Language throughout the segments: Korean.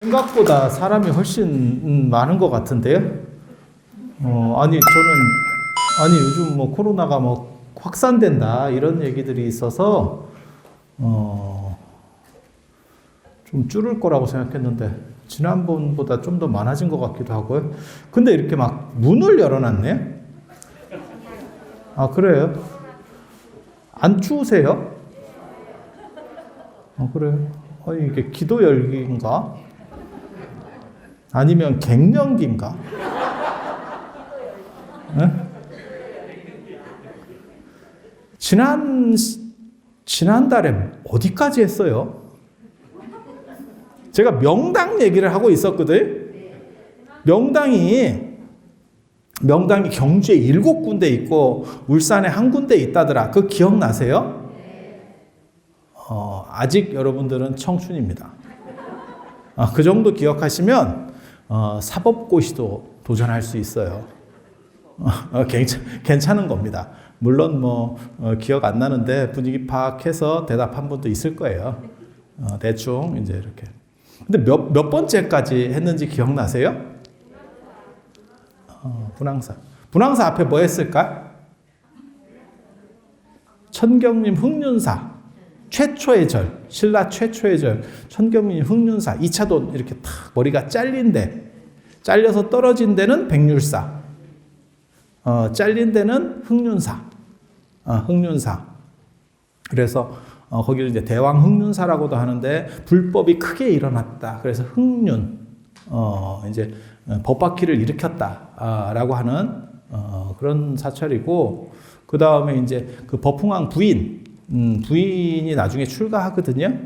생각보다 사람이 훨씬 많은 것 같은데요? 아니, 요즘 뭐 코로나가 뭐 확산된다, 이런 얘기들이 있어서, 좀 줄을 거라고 생각했는데, 지난번보다 좀 더 많아진 것 같기도 하고요. 근데 이렇게 막 문을 열어놨네? 아, 그래요? 안 추우세요? 그래요? 아니, 이게 기도 열기인가? 아니면 갱년기인가? 네? 지난달에 어디까지 했어요? 제가 명당 얘기를 하고 있었거든. 명당이 경주에 7군데 있고 울산에 1군데 있다더라. 그거 기억나세요? 아직 여러분들은 청춘입니다. 그 정도 기억하시면 사법고시도 도전할 수 있어요. 괜찮은 겁니다. 물론 기억 안 나는데 분위기 파악해서 대답한 분도 있을 거예요. 대충 이제 이렇게. 근데 몇 번째까지 했는지 기억나세요? 분황사. 분황사 앞에 뭐 했을까? 천경님 흑륜사. 최초의 절, 신라 최초의 절, 천경님 흑륜사. 2차도 이렇게 탁 머리가 잘려서 떨어진 데는 백률사. 잘린 데는 흑륜사. 흑륜사. 그래서 거기를 이제 대왕 흑륜사라고도 하는데 불법이 크게 일어났다. 그래서 흑륜, 이제 법바퀴를 일으켰다라고 하는 그런 사찰이고, 그 다음에 이제 그 법흥왕 부인이 나중에 출가하거든요.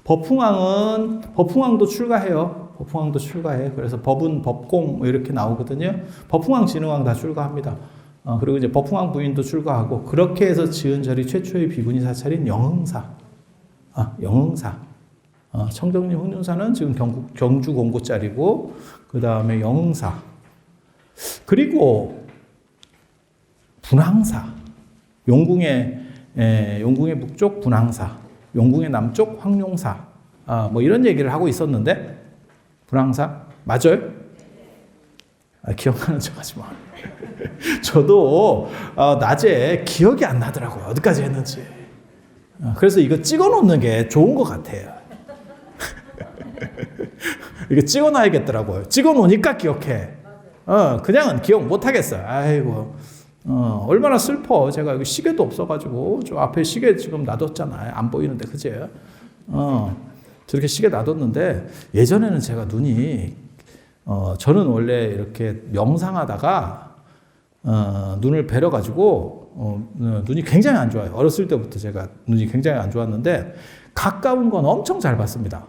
법흥왕도 출가해요. 법흥왕도 출가해. 그래서 법은 법공 이렇게 나오거든요. 법흥왕, 진흥왕 다 출가합니다. 그리고 이제 법흥왕 부인도 출가하고, 그렇게 해서 지은 절이 최초의 비구니 사찰인 영흥사. 영흥사. 청정리 흑륜사는 지금 경주 공고짜리고, 그 다음에 영흥사. 그리고 분황사. 용궁의 북쪽 분황사, 용궁의 남쪽 황룡사. 뭐 이런 얘기를 하고 있었는데, 분황사 맞아요? 기억나는 척 하지 마. 저도 낮에 기억이 안 나더라고요. 어디까지 했는지. 그래서 이거 찍어 놓는 게 좋은 것 같아요. 이거 찍어 놔야겠더라고요. 찍어 놓으니까 기억해. 그냥은 기억 못 하겠어요. 아이고. 얼마나 슬퍼. 제가 여기 시계도 없어가지고, 저 앞에 시계 지금 놔뒀잖아요. 안 보이는데, 그제? 저렇게 시계 놔뒀는데, 예전에는 제가 저는 원래 이렇게 명상하다가, 눈을 베려가지고, 눈이 굉장히 안 좋아요. 어렸을 때부터 제가 눈이 굉장히 안 좋았는데, 가까운 건 엄청 잘 봤습니다.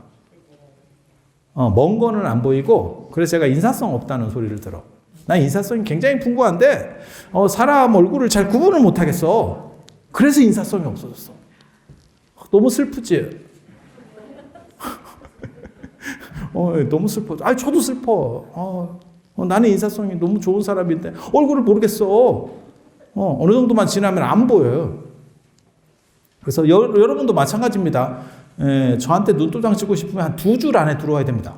먼 거는 안 보이고, 그래서 제가 인사성 없다는 소리를 들어. 난 인사성이 굉장히 풍부한데 사람 얼굴을 잘 구분을 못하겠어. 그래서 인사성이 없어졌어. 너무 슬프지? 너무 슬퍼. 저도 슬퍼. 나는 인사성이 너무 좋은 사람인데 얼굴을 모르겠어. 어느 정도만 지나면 안 보여요. 그래서 여러분도 마찬가지입니다. 저한테 눈도장 찍고 싶으면 한 2줄 안에 들어와야 됩니다.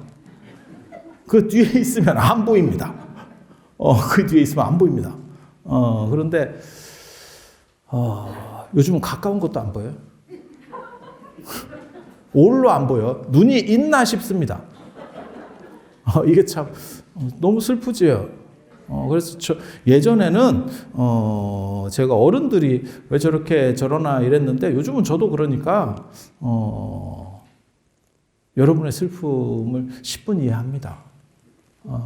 그 뒤에 있으면 안 보입니다. 그 뒤에 있으면 안 보입니다. 그런데, 요즘은 가까운 것도 안 보여요. 올로 안 보여. 눈이 있나 싶습니다. 이게 참, 너무 슬프지요. 그래서 예전에는, 제가 어른들이 왜 저러나 이랬는데, 요즘은 저도 그러니까, 여러분의 슬픔을 10분 이해합니다.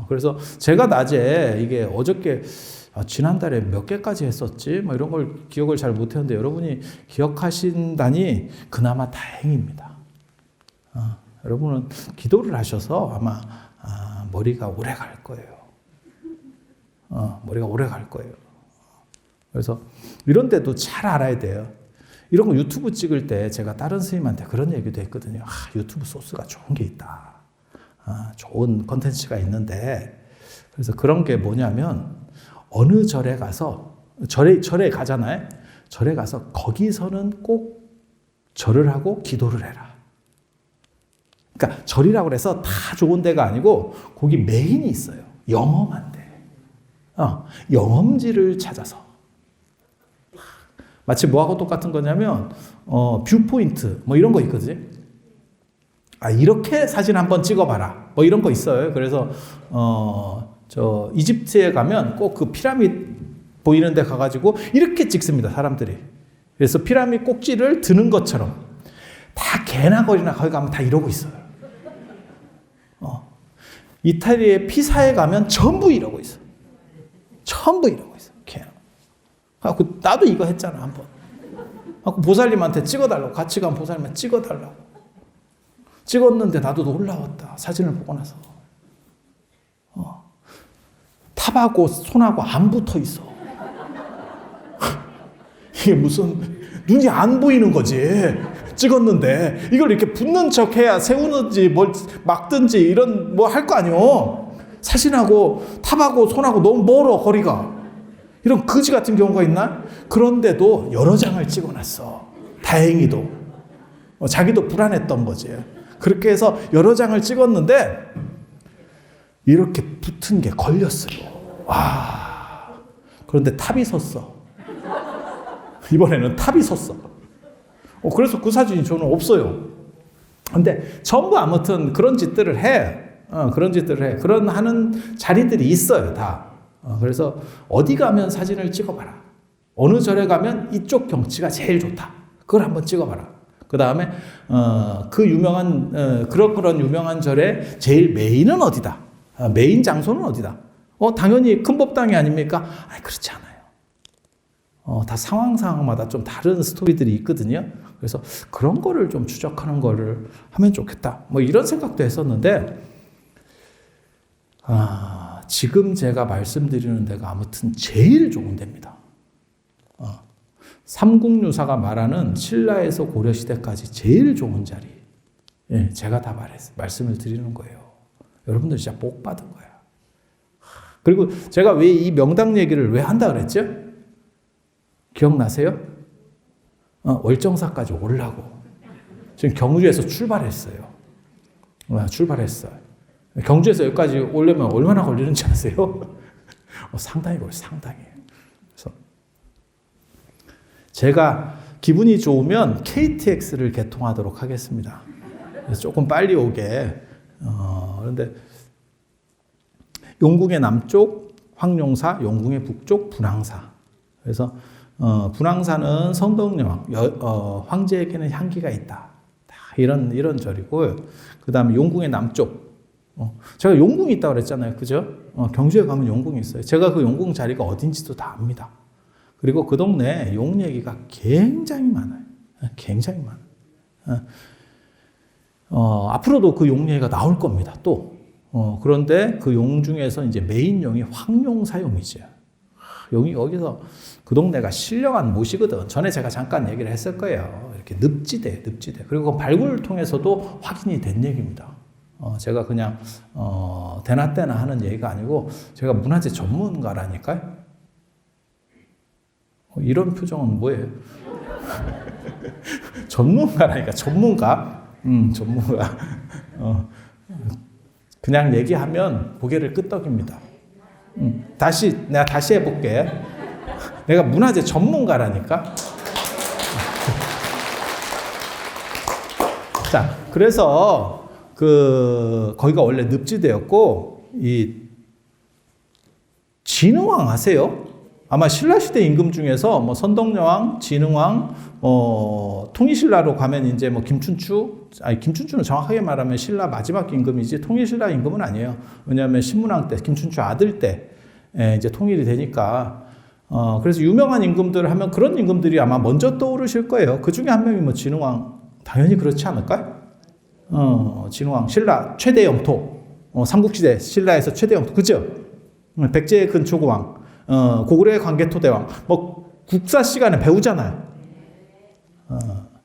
그래서 제가 낮에 이게 어저께 지난달에 몇 개까지 했었지? 뭐 이런 걸 기억을 잘 못했는데 여러분이 기억하신다니 그나마 다행입니다. 여러분은 기도를 하셔서 아마 머리가 오래 갈 거예요. 머리가 오래 갈 거예요. 그래서 이런 데도 잘 알아야 돼요. 이런 거 유튜브 찍을 때 제가 다른 스님한테 그런 얘기도 했거든요. 유튜브 소스가 좋은 게 있다. 좋은 컨텐츠가 있는데, 그래서 그런 게 뭐냐면, 어느 절에 가서, 절에 가잖아요. 절에 가서 거기서는 꼭 절을 하고 기도를 해라. 그러니까 절이라고 해서 다 좋은 데가 아니고 거기 메인이 있어요. 영험한 데. 영험지를 찾아서. 마치 뭐하고 똑같은 거냐면 뷰포인트 뭐 이런 거 있거든요. 이렇게 사진 한번 찍어봐라. 뭐 이런 거 있어요. 그래서 저 이집트에 가면 꼭 그 피라미드 보이는 데 가가지고 이렇게 찍습니다. 사람들이. 그래서 피라미드 꼭지를 드는 것처럼 다 개나 거리나 거기 가면 다 이러고 있어요. 이탈리아의 피사에 가면 전부 이러고 있어요. 전부 이러고 있어요. 개나. 나도 이거 했잖아 한번. 보살님한테 찍어달라고. 같이 간 보살님한테 찍어달라고. 찍었는데 나도 놀라웠다. 사진을 보고 나서. 탑하고 손하고 안 붙어 있어. 이게 무슨 눈이 안 보이는 거지. 찍었는데 이걸 이렇게 붙는 척 해야 세우는지 뭘 막든지 이런 뭐 할 거 아니요. 사진하고 탑하고 손하고 너무 멀어 거리가. 이런 거지 같은 경우가 있나? 그런데도 여러 장을 찍어놨어. 다행히도. 자기도 불안했던 거지. 그렇게 해서 여러 장을 찍었는데 이렇게 붙은 게 걸렸어요. 와. 그런데 탑이 섰어. 이번에는 탑이 섰어. 그래서 그 사진이 저는 없어요. 근데 전부 아무튼 그런 짓들을 해. 그런 짓들을 해. 그런 하는 자리들이 있어요, 다. 그래서 어디 가면 사진을 찍어봐라. 어느 절에 가면 이쪽 경치가 제일 좋다. 그걸 한번 찍어봐라. 그 다음에 그 유명한 그런 유명한 절의 제일 메인은 어디다. 메인 장소는 어디다. 당연히 큰 법당이 아닙니까? 그렇지 않아요. 다 상황마다 좀 다른 스토리들이 있거든요. 그래서 그런 거를 좀 추적하는 거를 하면 좋겠다. 뭐 이런 생각도 했었는데, 지금 제가 말씀드리는 데가 아무튼 제일 좋은 데입니다. 삼국유사가 말하는 신라에서 고려시대까지 제일 좋은 자리. 예, 제가 다 말씀을 드리는 거예요. 여러분들 진짜 복 받은 거야. 그리고 제가 왜 이 명당 얘기를 왜 한다 그랬죠? 기억나세요? 월정사까지 오려고. 지금 경주에서 출발했어요. 출발했어요. 경주에서 여기까지 오려면 얼마나 걸리는지 아세요? 상당히 걸려요. 상당히. 그래서 제가 기분이 좋으면 KTX를 개통하도록 하겠습니다. 그래서 조금 빨리 오게. 그런데 용궁의 남쪽 황룡사, 용궁의 북쪽 분황사. 그래서 분황사는 성덕여왕, 황제에게는 향기가 있다. 이런 절이고요. 그 다음에 용궁의 남쪽. 제가 용궁이 있다고 그랬잖아요. 그죠? 경주에 가면 용궁이 있어요. 제가 그 용궁 자리가 어딘지도 다 압니다. 그리고 그 동네에 용 얘기가 굉장히 많아요. 굉장히 많아요. 앞으로도 그 용 얘기가 나올 겁니다. 또. 그런데 그 용 중에서 이제 메인 용이 황룡사용이죠. 용이 거기서 그 동네가 신령한 못이거든. 전에 제가 잠깐 얘기를 했을 거예요. 이렇게 늪지대. 그리고 발굴을 통해서도 확인이 된 얘기입니다. 제가 그냥 대낮때나 하는 얘기가 아니고 제가 문화재 전문가라니까요. 이런 표정은 뭐예요? 전문가라니까. 전문가. 전문가. 그냥 얘기하면 고개를 끄덕입니다. 내가 다시 해볼게. 내가 문화재 전문가라니까. 자, 그래서 거기가 원래 늪지대였고, 이 진흥왕 아세요? 아마 신라시대 임금 중에서 뭐 선덕여왕, 진흥왕, 통일신라로 가면 이제 뭐 김춘추는 정확하게 말하면 신라 마지막 임금이지 통일신라 임금은 아니에요. 왜냐하면 신문왕 때, 김춘추 아들 때 이제 통일이 되니까. 그래서 유명한 임금들 하면 그런 임금들이 아마 먼저 떠오르실 거예요. 그 중에 한 명이 뭐 진흥왕, 당연히 그렇지 않을까요? 진흥왕, 신라 최대 영토, 삼국시대 신라에서 최대 영토, 그죠? 백제의 근초고왕, 고구려의 광개토대왕, 뭐 국사 시간에 배우잖아요.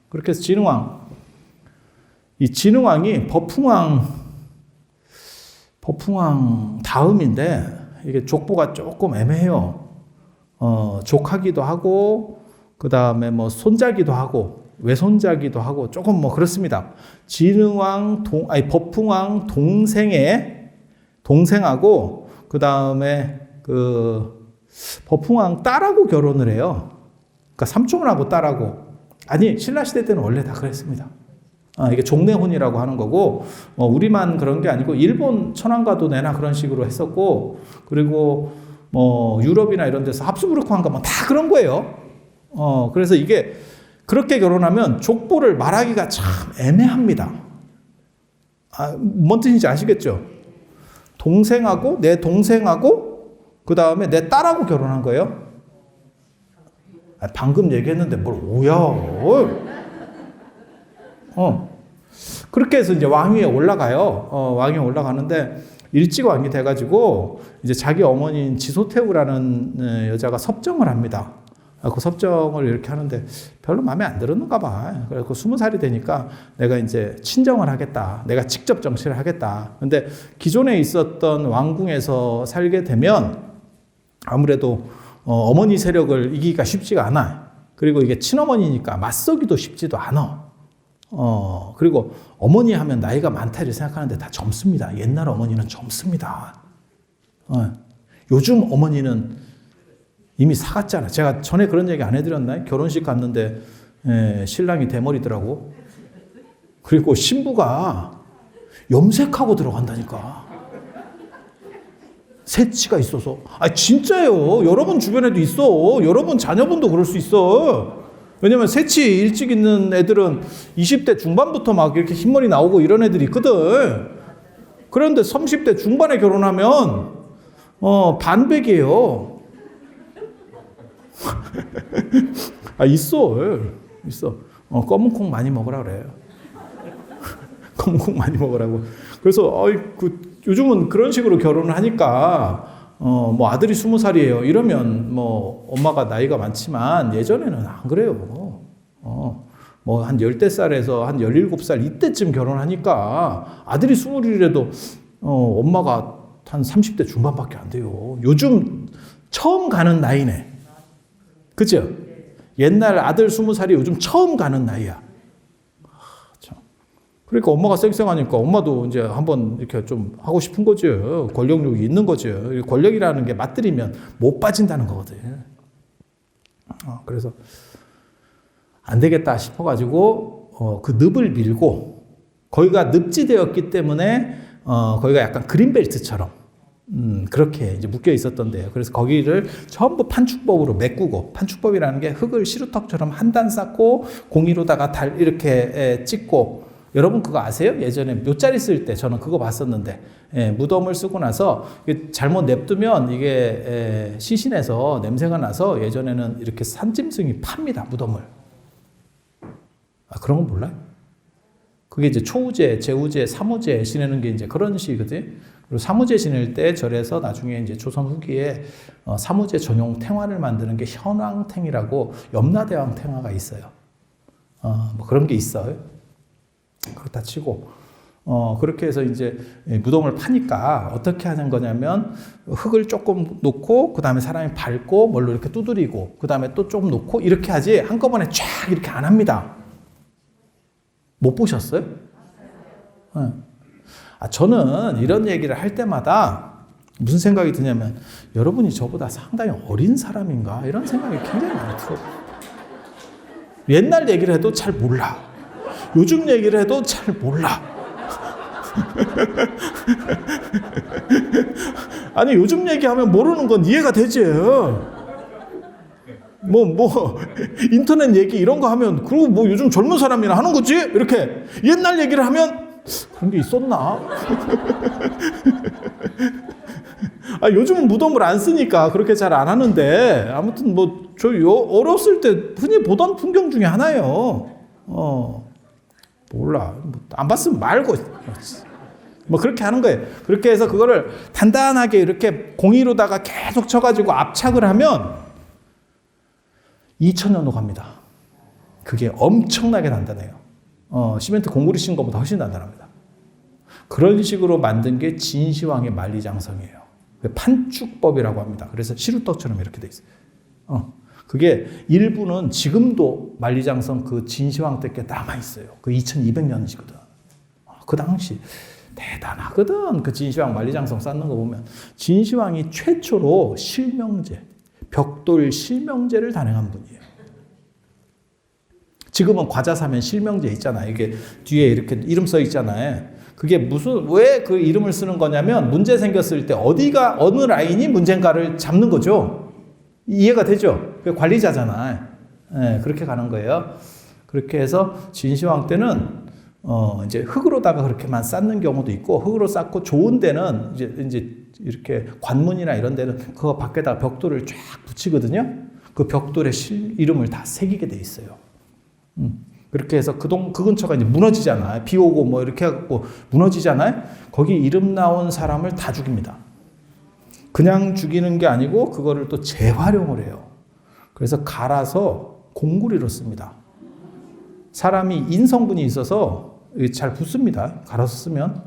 그렇게 해서 진흥왕, 이 진흥왕이 버풍왕 다음인데 이게 족보가 조금 애매해요. 족하기도 하고 그 다음에 뭐 손자기도 하고 외손자기도 하고 조금 뭐 그렇습니다. 법흥왕 동생하고 그 다음에 그 법흥왕 딸하고 결혼을 해요. 그러니까 삼촌하고 딸하고. 아니, 신라 시대 때는 원래 다 그랬습니다. 이게 종례혼이라고 하는 거고, 우리만 그런 게 아니고 일본 천황가도 내나 그런 식으로 했었고, 그리고 뭐 유럽이나 이런 데서 합수부르크 한가 뭐 다 그런 거예요. 그래서 이게 그렇게 결혼하면 족보를 말하기가 참 애매합니다. 뭔 뜻인지 아시겠죠? 내 동생하고 그 다음에 내 딸하고 결혼한 거예요. 방금 얘기했는데 뭘 오야? 그렇게 해서 이제 왕위에 올라가요. 왕위에 올라가는데 일찍 왕이 돼가지고 이제 자기 어머니인 지소태우라는 여자가 섭정을 합니다. 그 섭정을 이렇게 하는데 별로 마음에 안 들었는가 봐. 그래서 20살이 되니까 내가 이제 친정을 하겠다. 내가 직접 정치를 하겠다. 근데 기존에 있었던 왕궁에서 살게 되면 아무래도 어머니 세력을 이기기가 쉽지가 않아. 그리고 이게 친어머니니까 맞서기도 쉽지도 않아. 그리고 어머니 하면 나이가 많다 이렇게 생각하는데 다 젊습니다. 옛날 어머니는 젊습니다. 요즘 어머니는 이미 사갔잖아. 제가 전에 그런 얘기 안 해드렸나요? 결혼식 갔는데 신랑이 대머리더라고. 그리고 신부가 염색하고 들어간다니까. 새치가 있어서. 진짜예요. 여러분 주변에도 있어. 여러분 자녀분도 그럴 수 있어. 왜냐면 새치 일찍 있는 애들은 20대 중반부터 막 이렇게 흰머리 나오고 이런 애들이 있거든. 그런데 30대 중반에 결혼하면 반백이에요. 있어. 검은 콩 많이 먹으라 그래요. 검은 콩 많이 먹으라고. 그래서 요즘은 그런 식으로 결혼을 하니까 뭐 아들이 20살이에요. 이러면 뭐 엄마가 나이가 많지만 예전에는 안 그래요. 뭐 한 10대살에서 한 17살 이때쯤 결혼하니까 아들이 20이라도 엄마가 한 30대 중반밖에 안 돼요. 요즘 처음 가는 나이네. 그죠? 옛날 아들 20살이 요즘 처음 가는 나이야. 그러니까 엄마가 쌩쌩하니까 엄마도 이제 한번 이렇게 좀 하고 싶은 거죠. 권력욕이 있는 거죠. 권력이라는 게 맞들이면 못 빠진다는 거거든. 그래서 안 되겠다 싶어가지고 그 늪을 밀고 거기가 늪지대였기 때문에 거기가 약간 그린벨트처럼 그렇게 이제 묶여 있었던데요. 그래서 거기를 전부 판축법으로 메꾸고, 판축법이라는 게 흙을 시루떡처럼 한 단 쌓고 공이로다가 이렇게 찍고. 여러분 그거 아세요? 예전에 묘자리 쓸 때 저는 그거 봤었는데, 무덤을 쓰고 나서 잘못 냅두면 이게 시신에서 냄새가 나서 예전에는 이렇게 산짐승이 팝니다, 무덤을. 그런 건 몰라요? 그게 이제 초우제, 제우제, 삼우제 지내는 게 이제 그런 식이거든. 그리고 삼우제 지낼 때 절에서 나중에 이제 조선 후기에 삼우제 전용 탱화를 만드는 게 현왕탱이라고 염라대왕 탱화가 있어요. 뭐 그런 게 있어요. 그렇다 치고 그렇게 해서 이제 무덤을 파니까 어떻게 하는 거냐면 흙을 조금 놓고 그 다음에 사람이 밟고 뭘로 이렇게 두드리고 그 다음에 또 조금 놓고 이렇게 하지 한꺼번에 쫙 이렇게 안 합니다. 못 보셨어요? 저는 이런 얘기를 할 때마다 무슨 생각이 드냐면 여러분이 저보다 상당히 어린 사람인가 이런 생각이 굉장히 많이 들어요. 옛날 얘기를 해도 잘 몰라. 요즘 얘기를 해도 잘 몰라. 아니 요즘 얘기하면 모르는 건 이해가 되지. 뭐 인터넷 얘기 이런 거 하면 그리고 뭐 요즘 젊은 사람이나 하는 거지 이렇게 옛날 얘기를 하면 그런 게 있었나? 요즘은 무덤을 안 쓰니까 그렇게 잘 안 하는데 아무튼 뭐 저 어렸을 때 흔히 보던 풍경 중에 하나예요. 몰라. 안 봤으면 말고. 뭐 그렇게 하는 거예요. 그렇게 해서 그거를 단단하게 이렇게 공이로다가 계속 쳐가지고 압착을 하면 2000년도 갑니다. 그게 엄청나게 단단해요. 시멘트 공구리 친 것보다 훨씬 단단합니다. 그런 식으로 만든 게 진시황의 만리장성이에요. 판축법이라고 합니다. 그래서 시루떡처럼 이렇게 돼 있어요. 그게 일부는 지금도 만리장성 그 진시황 때께 남아있어요. 그 2200년이거든. 그 당시 대단하거든. 그 진시황 만리장성 쌓는 거 보면. 진시황이 최초로 실명제, 벽돌 실명제를 단행한 분이에요. 지금은 과자 사면 실명제 있잖아요. 이게 뒤에 이렇게 이름 써 있잖아요. 그게 왜 그 이름을 쓰는 거냐면 문제 생겼을 때 어느 라인이 문제인가를 잡는 거죠. 이해가 되죠? 그게 관리자잖아. 네, 그렇게 가는 거예요. 그렇게 해서 진시황 때는 이제 흙으로다가 그렇게만 쌓는 경우도 있고, 흙으로 쌓고 좋은 데는 이제 이렇게 관문이나 이런 데는 그 밖에다가 벽돌을 쫙 붙이거든요. 그 벽돌에 이름을 다 새기게 돼 있어요. 그렇게 해서 그 근처가 이제 무너지잖아요. 비 오고 뭐 이렇게 해갖고 무너지잖아요. 거기 이름 나온 사람을 다 죽입니다. 그냥 죽이는 게 아니고 그거를 또 재활용을 해요. 그래서 갈아서 공구리로 씁니다. 사람이 인성분이 있어서 잘 붙습니다. 갈아서 쓰면.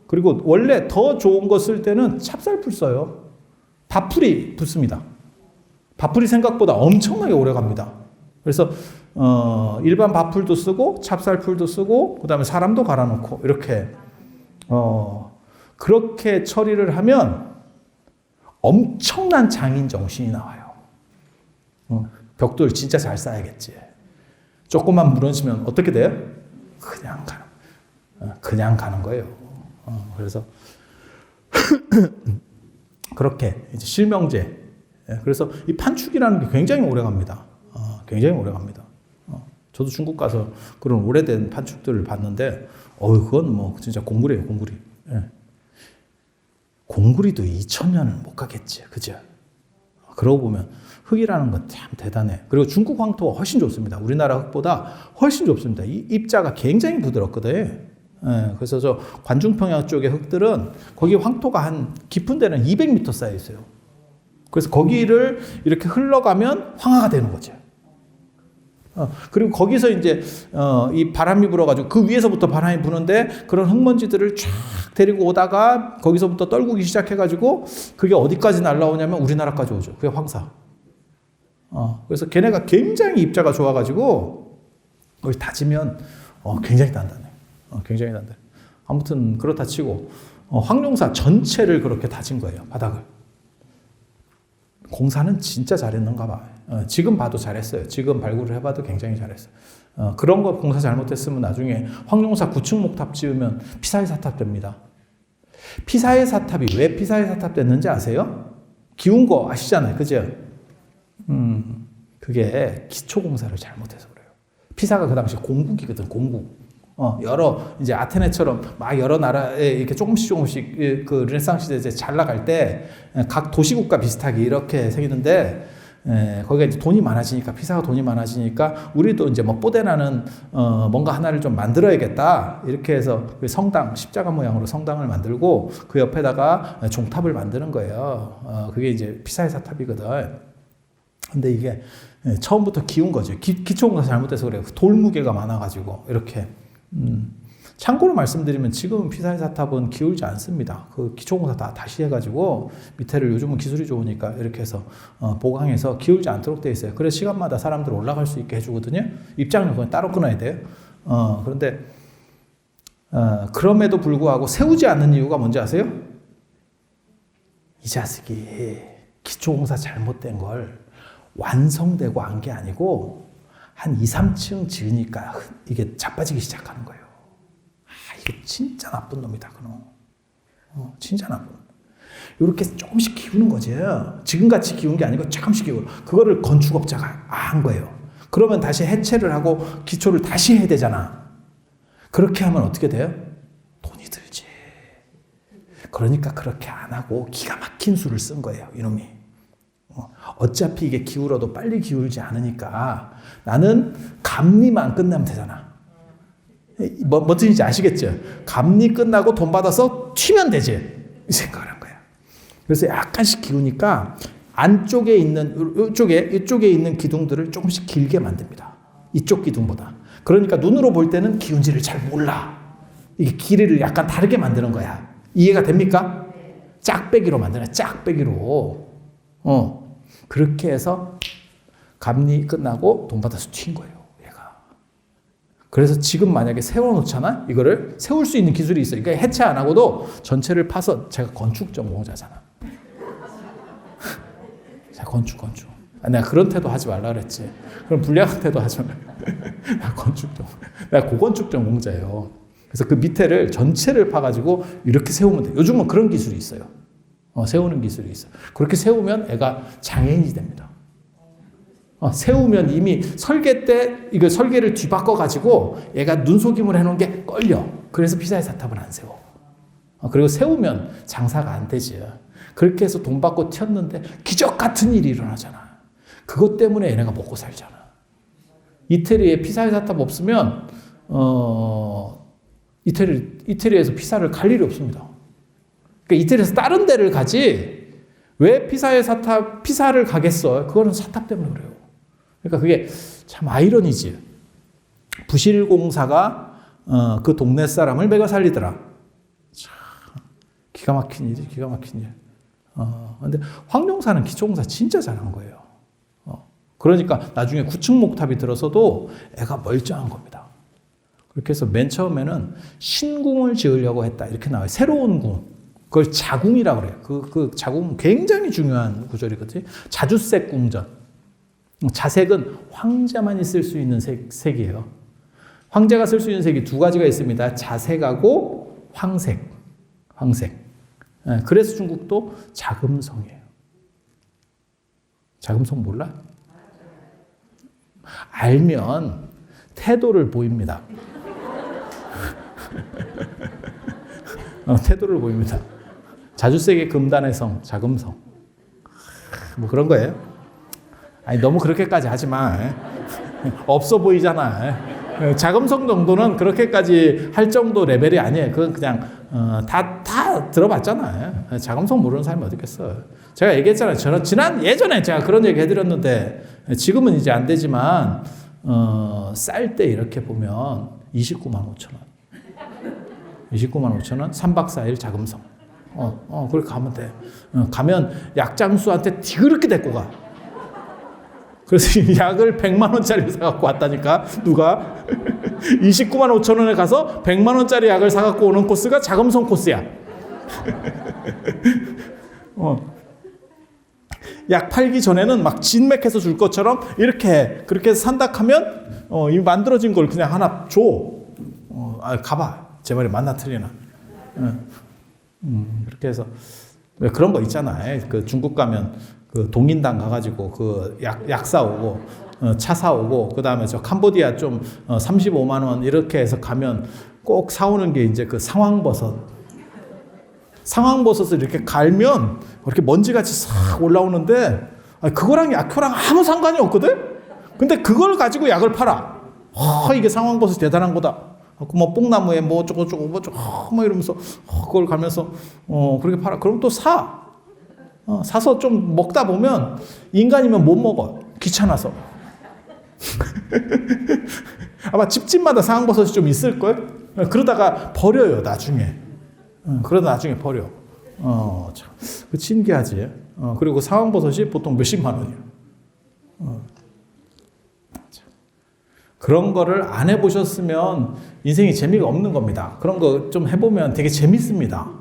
그리고 원래 더 좋은 거 쓸 때는 찹쌀풀 써요. 밥풀이 붙습니다. 밥풀이 생각보다 엄청나게 오래 갑니다. 그래서 일반 밥풀도 쓰고 찹쌀풀도 쓰고 그다음에 사람도 갈아놓고 이렇게 그렇게 처리를 하면 엄청난 장인 정신이 나와요. 벽돌 진짜 잘 쌓아야겠지. 조금만 무너지면 어떻게 돼요? 그냥 가는 거예요. 그래서 그렇게 이제 실명제. 그래서 이 판축이라는 게 굉장히 오래 갑니다. 굉장히 오래 갑니다. 저도 중국 가서 그런 오래된 판축들을 봤는데, 그건 뭐 진짜 공구리예요, 공구리. 예. 공구리도 2000년은 못 가겠지, 그죠? 그러고 보면 흙이라는 건 참 대단해. 그리고 중국 황토가 훨씬 좋습니다. 우리나라 흙보다 훨씬 좋습니다. 이 입자가 굉장히 부드럽거든. 예. 그래서 저 관중평양 쪽의 흙들은 거기 황토가 한 깊은 데는 200m 쌓여 있어요. 그래서 거기를 이렇게 흘러가면 황화가 되는 거죠. 그리고 거기서 이제 이 바람이 불어가지고 그 위에서부터 바람이 부는데 그런 흙먼지들을 쫙 데리고 오다가 거기서부터 떨구기 시작해가지고 그게 어디까지 날라오냐면 우리나라까지 오죠. 그게 황사. 그래서 걔네가 굉장히 입자가 좋아가지고 그걸 다지면 굉장히 단단해. 굉장히 단단해. 아무튼 그렇다 치고 황룡사 전체를 그렇게 다진 거예요. 바닥을. 공사는 진짜 잘했는가 봐. 지금 봐도 잘했어요. 지금 발굴을 해봐도 굉장히 잘했어요. 그런 거 공사 잘못했으면 나중에 황룡사 9층 목탑 지으면 피사의 사탑 됩니다. 피사의 사탑이 왜 피사의 사탑 됐는지 아세요? 기운 거 아시잖아요. 그죠? 그게 기초공사를 잘못해서 그래요. 피사가 그 당시 공국이거든, 공국. 이제 아테네처럼 막 여러 나라에 이렇게 조금씩 그 르네상스 시대 잘 나갈 때 각 도시국가 비슷하게 이렇게 생기는데, 거기가 이제 돈이 많아지니까, 피사가 돈이 많아지니까 우리도 이제 뭐 뽀대나는 뭔가 하나를 좀 만들어야겠다 이렇게 해서 그 성당, 십자가 모양으로 성당을 만들고 그 옆에다가 종탑을 만드는 거예요. 그게 이제 피사의 사탑이거든. 근데 이게 처음부터 기운 거죠. 기초공사 잘못해서 그래요. 돌 무게가 많아가지고 이렇게. 참고로 말씀드리면 지금 피사의 사탑은 기울지 않습니다. 그 기초공사 다 다시 해가지고 밑에를 요즘은 기술이 좋으니까 이렇게 해서 보강해서 기울지 않도록 돼 있어요. 그래서 시간마다 사람들 올라갈 수 있게 해주거든요. 입장료 그건 따로 끊어야 돼요. 그런데 그럼에도 불구하고 세우지 않는 이유가 뭔지 아세요? 이 자식이 기초공사 잘못된 걸 완성되고 한 게 아니고 한 2, 3층 지으니까 이게 자빠지기 시작하는 거예요. 이게 진짜 나쁜 놈이다, 그놈. 진짜 나쁜 놈. 이렇게 조금씩 기우는 거지. 지금같이 기운 게 아니고 조금씩 기우고. 그거를 건축업자가 한 거예요. 그러면 다시 해체를 하고 기초를 다시 해야 되잖아. 그렇게 하면 어떻게 돼요? 돈이 들지. 그러니까 그렇게 안 하고 기가 막힌 수를 쓴 거예요, 이놈이. 어차피 이게 기울어도 빨리 기울지 않으니까 나는 감리만 끝나면 되잖아. 뭐 뜻인지 아시겠죠? 감리 끝나고 돈 받아서 튀면 되지. 이 생각을 한 거야. 그래서 약간씩 기우니까 안쪽에 있는 이쪽에 있는 기둥들을 조금씩 길게 만듭니다. 이쪽 기둥보다. 그러니까 눈으로 볼 때는 기운지를 잘 몰라. 이게 길이를 약간 다르게 만드는 거야. 이해가 됩니까? 짝배기로 만드네. 짝배기로. 그렇게 해서 감리 끝나고 돈 받아서 튄 거예요, 얘가. 그래서 지금 만약에 세워놓잖아? 이거를 세울 수 있는 기술이 있어요. 그러니까 해체 안 하고도 전체를 파서 제가 건축 전공자잖아. 자, 건축. 내가 그런 태도 하지 말라 그랬지. 그럼 불량한 태도 하지 말라. 나 내가 고건축 전공자예요. 그래서 그 밑에를 전체를 파가지고 이렇게 세우면 돼. 요즘은 그런 기술이 있어요. 세우는 기술이 있어. 그렇게 세우면 애가 장애인이 됩니다. 세우면 이미 설계 때 이거 설계를 뒤바꿔가지고 얘가 눈속임을 해놓은 게 걸려. 그래서 피사의 사탑을 안 세워. 그리고 세우면 장사가 안 되지. 그렇게 해서 돈 받고 튀었는데 기적 같은 일이 일어나잖아. 그것 때문에 얘네가 먹고 살잖아. 이태리에 피사의 사탑 없으면 이태리에서 피사를 갈 일이 없습니다. 그러니까 이태리에서 다른 데를 가지 왜 피사를 가겠어? 그거는 사탑 때문에 그래요. 그러니까 그게 참 아이러니지. 부실공사가 그 동네 사람을 매겨 살리더라. 참 기가 막힌 일이 기가 막힌 일. 근데 황룡사는 기초공사 진짜 잘한 거예요. 그러니까 나중에 구층 목탑이 들어서도 애가 멀쩡한 겁니다. 그렇게 해서 맨 처음에는 신궁을 지으려고 했다. 이렇게 나와요. 새로운 궁. 그걸 자궁이라고 그래요. 그 자궁은 굉장히 중요한 구절이거든요. 자주색 궁전. 자색은 황제만이 쓸 수 있는 색이에요. 황제가 쓸 수 있는 색이 두 가지가 있습니다. 자색하고 황색. 그래서 중국도 자금성이에요. 자금성 몰라? 알면 태도를 보입니다. 태도를 보입니다. 자주색의 금단의 성, 자금성. 뭐 그런 거예요. 아니, 너무 그렇게까지 하지 마. 없어 보이잖아. 자금성 정도는 그렇게까지 할 정도 레벨이 아니에요. 그건 그냥 다 들어봤잖아요. 자금성 모르는 사람이 어디 있겠어. 제가 얘기했잖아요. 예전에 제가 그런 얘기 해드렸는데 지금은 이제 안 되지만 쌀 때 이렇게 보면 29만 5천 원. 29만 5천 원, 3박 4일 자금성. 그렇게 가면 돼. 가면 약장수한테 뒤그렇게 데리고 가. 그래서 약을 100만 원짜리를 사갖고 왔다니까, 누가. 29만 5천 원에 가서 100만 원짜리 약을 사갖고 오는 코스가 자금성 코스야. 약 팔기 전에는 막 진맥해서 줄 것처럼 그렇게 해서 산다 하면, 이 만들어진 걸 그냥 하나 줘. 가봐. 제 말이 맞나 틀리나. 그렇게 해서 그런 거 있잖아요. 그 중국 가면 그 동인당 가가지고 그 약 사오고 차 사오고 그 다음에 저 캄보디아 좀 35만 원 이렇게 해서 가면 꼭 사오는 게 이제 그 상황버섯을 이렇게 갈면 이렇게 먼지같이 싹 올라오는데 그거랑 약효랑 아무 상관이 없거든. 근데 그걸 가지고 약을 팔아. 이게 상황버섯 대단한 거다. 뭐 뽕나무에 뭐 어쩌고 뭐 이러면서 그걸 가면서 그렇게 팔아. 그럼 또 사서 좀 먹다 보면 인간이면 못 먹어. 귀찮아서. 아마 집집마다 상황버섯이 좀 있을걸? 그러다가 버려요, 나중에. 그러다 나중에 버려. 참, 그 신기하지. 그리고 상황버섯이 보통 몇십만 원이야. 그런 거를 안 해보셨으면 인생이 재미가 없는 겁니다. 그런 거 좀 해보면 되게 재밌습니다.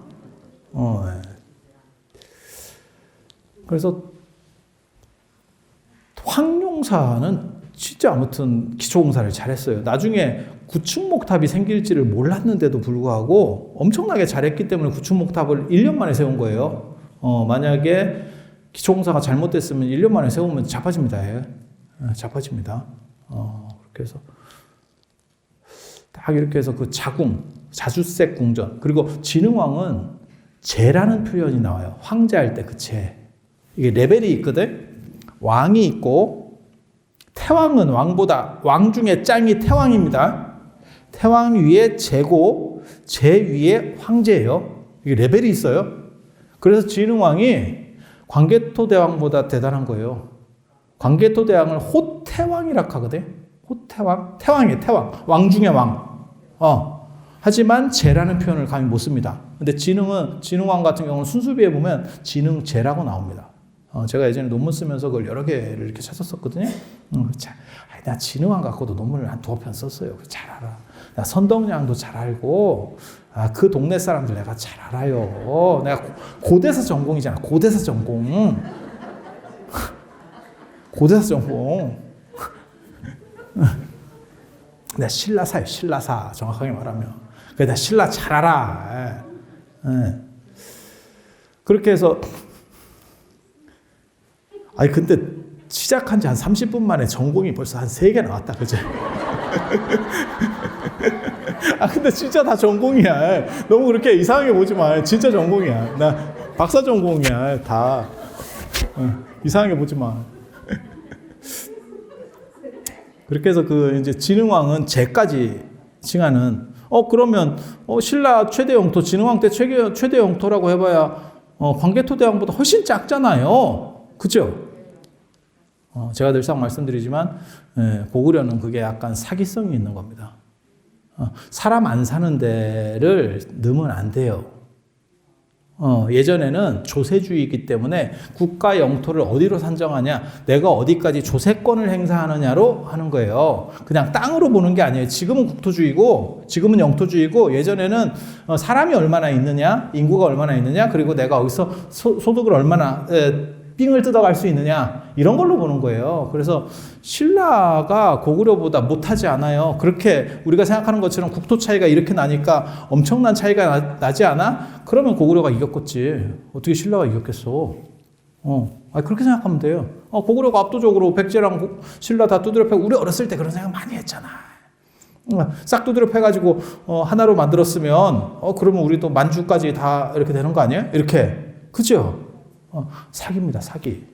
그래서 황룡사는 진짜 아무튼 기초공사를 잘했어요. 나중에 구층목탑이 생길지를 몰랐는데도 불구하고 엄청나게 잘했기 때문에 구층목탑을 1년 만에 세운 거예요. 만약에 기초공사가 잘못됐으면 1년 만에 세우면 자빠집니다. 자빠집니다. 그렇게 해서 딱 이렇게 해서 그 자주색 궁전, 그리고 진흥왕은 제라는 표현이 나와요. 황제할 때 그 제. 이게 레벨이 있거든. 왕이 있고 태왕은 왕 중에 짱이 태왕입니다. 태왕 위에 제고 제 위에 황제예요. 이게 레벨이 있어요. 그래서 진흥왕이 광개토대왕보다 대단한 거예요. 광개토대왕을 호태왕이라 하거든. 호태왕? 태왕이에요, 태왕. 왕 중에 왕. 하지만 제라는 표현을 감히 못 씁니다. 근데 진흥왕 같은 경우는 순수비에 보면 진흥제라고 나옵니다. 제가 예전에 논문 쓰면서 그걸 여러 개를 이렇게 찾았었거든요. 나 진흥왕 갖고도 논문을 한 2편 썼어요. 잘 알아. 나 선덕량도 잘 알고, 그 동네 사람들 내가 잘 알아요. 내가 고대사 전공이잖아. 고대사 전공. 고대사 전공. 내가 신라사예요. 신라사. 정확하게 말하면. 그래, 나 신라 잘 알아. 그렇게 해서, 근데 시작한 지 한 30분 만에 전공이 벌써 한 3개 나왔다. 그죠? 근데 진짜 다 전공이야. 너무 그렇게 이상하게 보지 마. 진짜 전공이야. 나 박사 전공이야. 다. 이상하게 보지 마. 그렇게 해서 이제 진흥왕은 제까지 칭하는, 그러면, 신라 최대 영토, 진흥왕 때 최대 영토라고 해봐야, 광개토 대왕보다 훨씬 작잖아요. 그죠? 제가 늘상 말씀드리지만, 고구려는 그게 약간 사기성이 있는 겁니다. 사람 안 사는 데를 넣으면 안 돼요. 예전에는 조세주의이기 때문에 국가 영토를 어디로 산정하냐, 내가 어디까지 조세권을 행사하느냐로 하는 거예요. 그냥 땅으로 보는 게 아니에요. 지금은 국토주의고, 지금은 영토주의고, 예전에는 사람이 얼마나 있느냐, 인구가 얼마나 있느냐, 그리고 내가 어디서 소득을 얼마나 삥을 뜯어갈 수 있느냐, 이런 걸로 보는 거예요. 그래서 신라가 고구려보다 못하지 않아요. 그렇게 우리가 생각하는 것처럼 국토 차이가 이렇게 나니까 엄청난 차이가 나지 않아? 그러면 고구려가 이겼겠지. 어떻게 신라가 이겼겠어? 그렇게 생각하면 돼요. 고구려가 압도적으로 백제랑 신라 다 두드려 패고, 우리 어렸을 때 그런 생각 많이 했잖아. 싹 두드려 패가지고 하나로 만들었으면 그러면 우리도 만주까지 다 이렇게 되는 거 아니에요? 이렇게. 그죠? 사기입니다, 사기.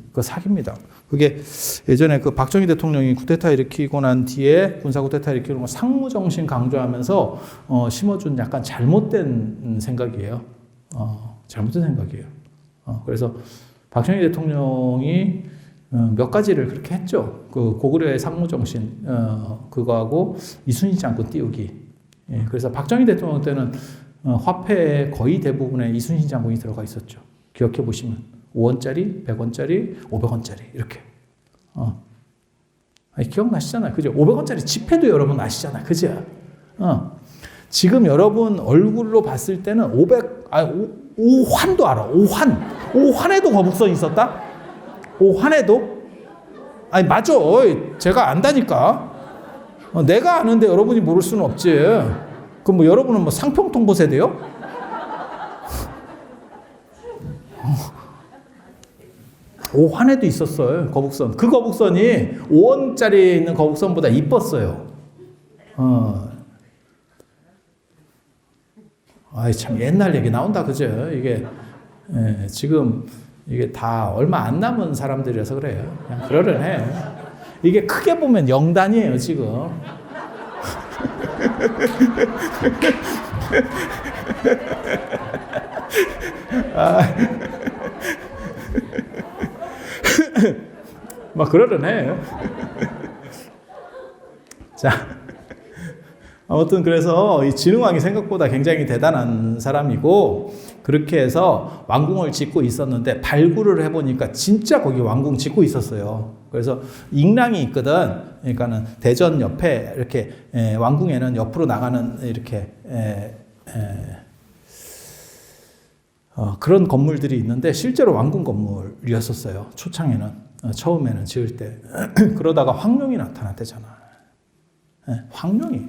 그거 사기입니다. 그게 예전에 그 박정희 대통령이 쿠데타 일으키고 난 뒤에 군사 쿠데타 일으키고 상무 정신 강조하면서 심어준 약간 잘못된 생각이에요. 잘못된 생각이에요. 그래서 박정희 대통령이 몇 가지를 그렇게 했죠. 그 고구려의 상무 정신 그거하고 이순신 장군 띄우기. 그래서 박정희 대통령 때는 화폐의 거의 대부분에 이순신 장군이 들어가 있었죠. 기억해 보시면 5원짜리, 100원짜리, 500원짜리 이렇게. 기억나시잖아요. 그죠? 500원짜리 지폐도 여러분 아시잖아요. 그죠? 지금 여러분 얼굴로 봤을 때는 5환도 알아. 5환. 5환에도 거북선이 있었다? 5환에도? 맞아. 제가 안다니까. 내가 아는데 여러분이 모를 수는 없지. 그럼 뭐 여러분은 상평통 보세대요? 오환에도 있었어요. 거북선. 그 거북선이 5원짜리 있는 거북선보다 이뻤어요. 참 옛날 얘기 나온다. 그죠? 이게 지금 이게 다 얼마 안 남은 사람들이라서 그래요. 그냥 그러려네. 이게 크게 보면 0단이에요, 지금. 막 그러려네. 자, 아무튼 그래서 이 진흥왕이 생각보다 굉장히 대단한 사람이고, 그렇게 해서 왕궁을 짓고 있었는데 발굴을 해보니까 진짜 거기 왕궁 짓고 있었어요. 그래서 잉랑이 있거든. 그러니까는 대전 옆에 이렇게 왕궁에는 옆으로 나가는 이렇게 그런 건물들이 있는데 실제로 왕궁 건물이었었어요. 초창에는. 처음에는 지을 때. 그러다가 황룡이 나타났대잖아. 황룡이.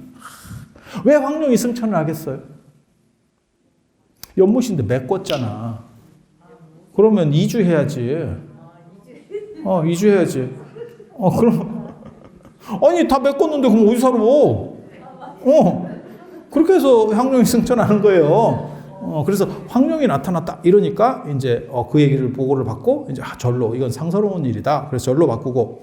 왜 황룡이 승천을 하겠어요? 연못인데 메꿨잖아. 그러면 이주해야지. 이주해야지. 그럼. 아니, 다 메꿨는데 그럼 어디 살아? 그렇게 해서 황룡이 승천하는 거예요. 그래서 황룡이 나타났다 이러니까 이제 그 얘기를 보고를 받고 이제 절로 이건 상서로운 일이다. 그래서 절로 바꾸고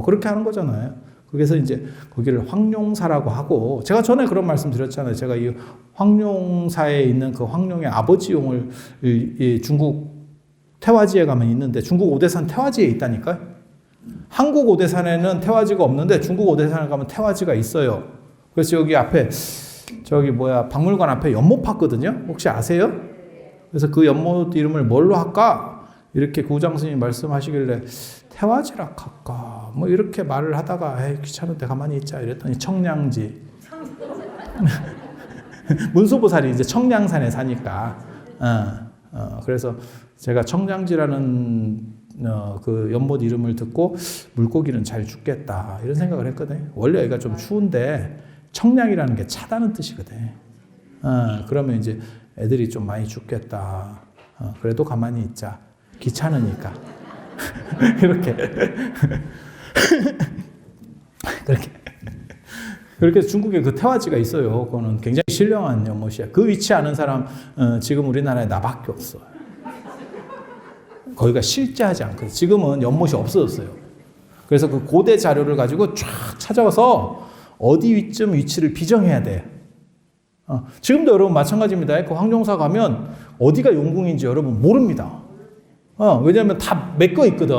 그렇게 하는 거잖아요. 그래서 이제 거기를 황룡사라고 하고, 제가 전에 그런 말씀 드렸잖아요. 제가 이 황룡사에 있는 그 황룡의 아버지용을 이 중국 태화지에 가면 있는데, 중국 오대산 태화지에 있다니까요. 한국 오대산에는 태화지가 없는데 중국 오대산에 가면 태화지가 있어요. 그래서 여기 앞에 박물관 앞에 연못 팠거든요. 혹시 아세요? 그래서 그 연못 이름을 뭘로 할까? 이렇게 구장 스님이 말씀하시길래 태화지락 할까 뭐 이렇게 말을 하다가 에이 귀찮은데 가만히 있자 이랬더니 청량지 문수보살이 이제 청량산에 사니까 그래서 제가 청량지라는 그 연못 이름을 듣고 물고기는 잘 죽겠다 이런 생각을 했거든요. 원래 여기가 좀 추운데 청량이라는 게 차다는 뜻이거든. 그러면 이제 애들이 좀 많이 죽겠다. 그래도 가만히 있자. 귀찮으니까. 이렇게. 그렇게 중국에 그 태화지가 있어요. 그거는 굉장히 신령한 연못이야. 그 위치 아는 사람 지금 우리나라에 나밖에 없어요. 거기가 실제하지 않거든요. 지금은 연못이 없어졌어요. 그래서 그 고대 자료를 가지고 쫙 찾아와서 어디쯤 위치를 비정해야 돼. 지금도 여러분 마찬가지입니다. 그 황룡사 가면 어디가 용궁인지 여러분 모릅니다. 왜냐하면 다 메꿔 있거든.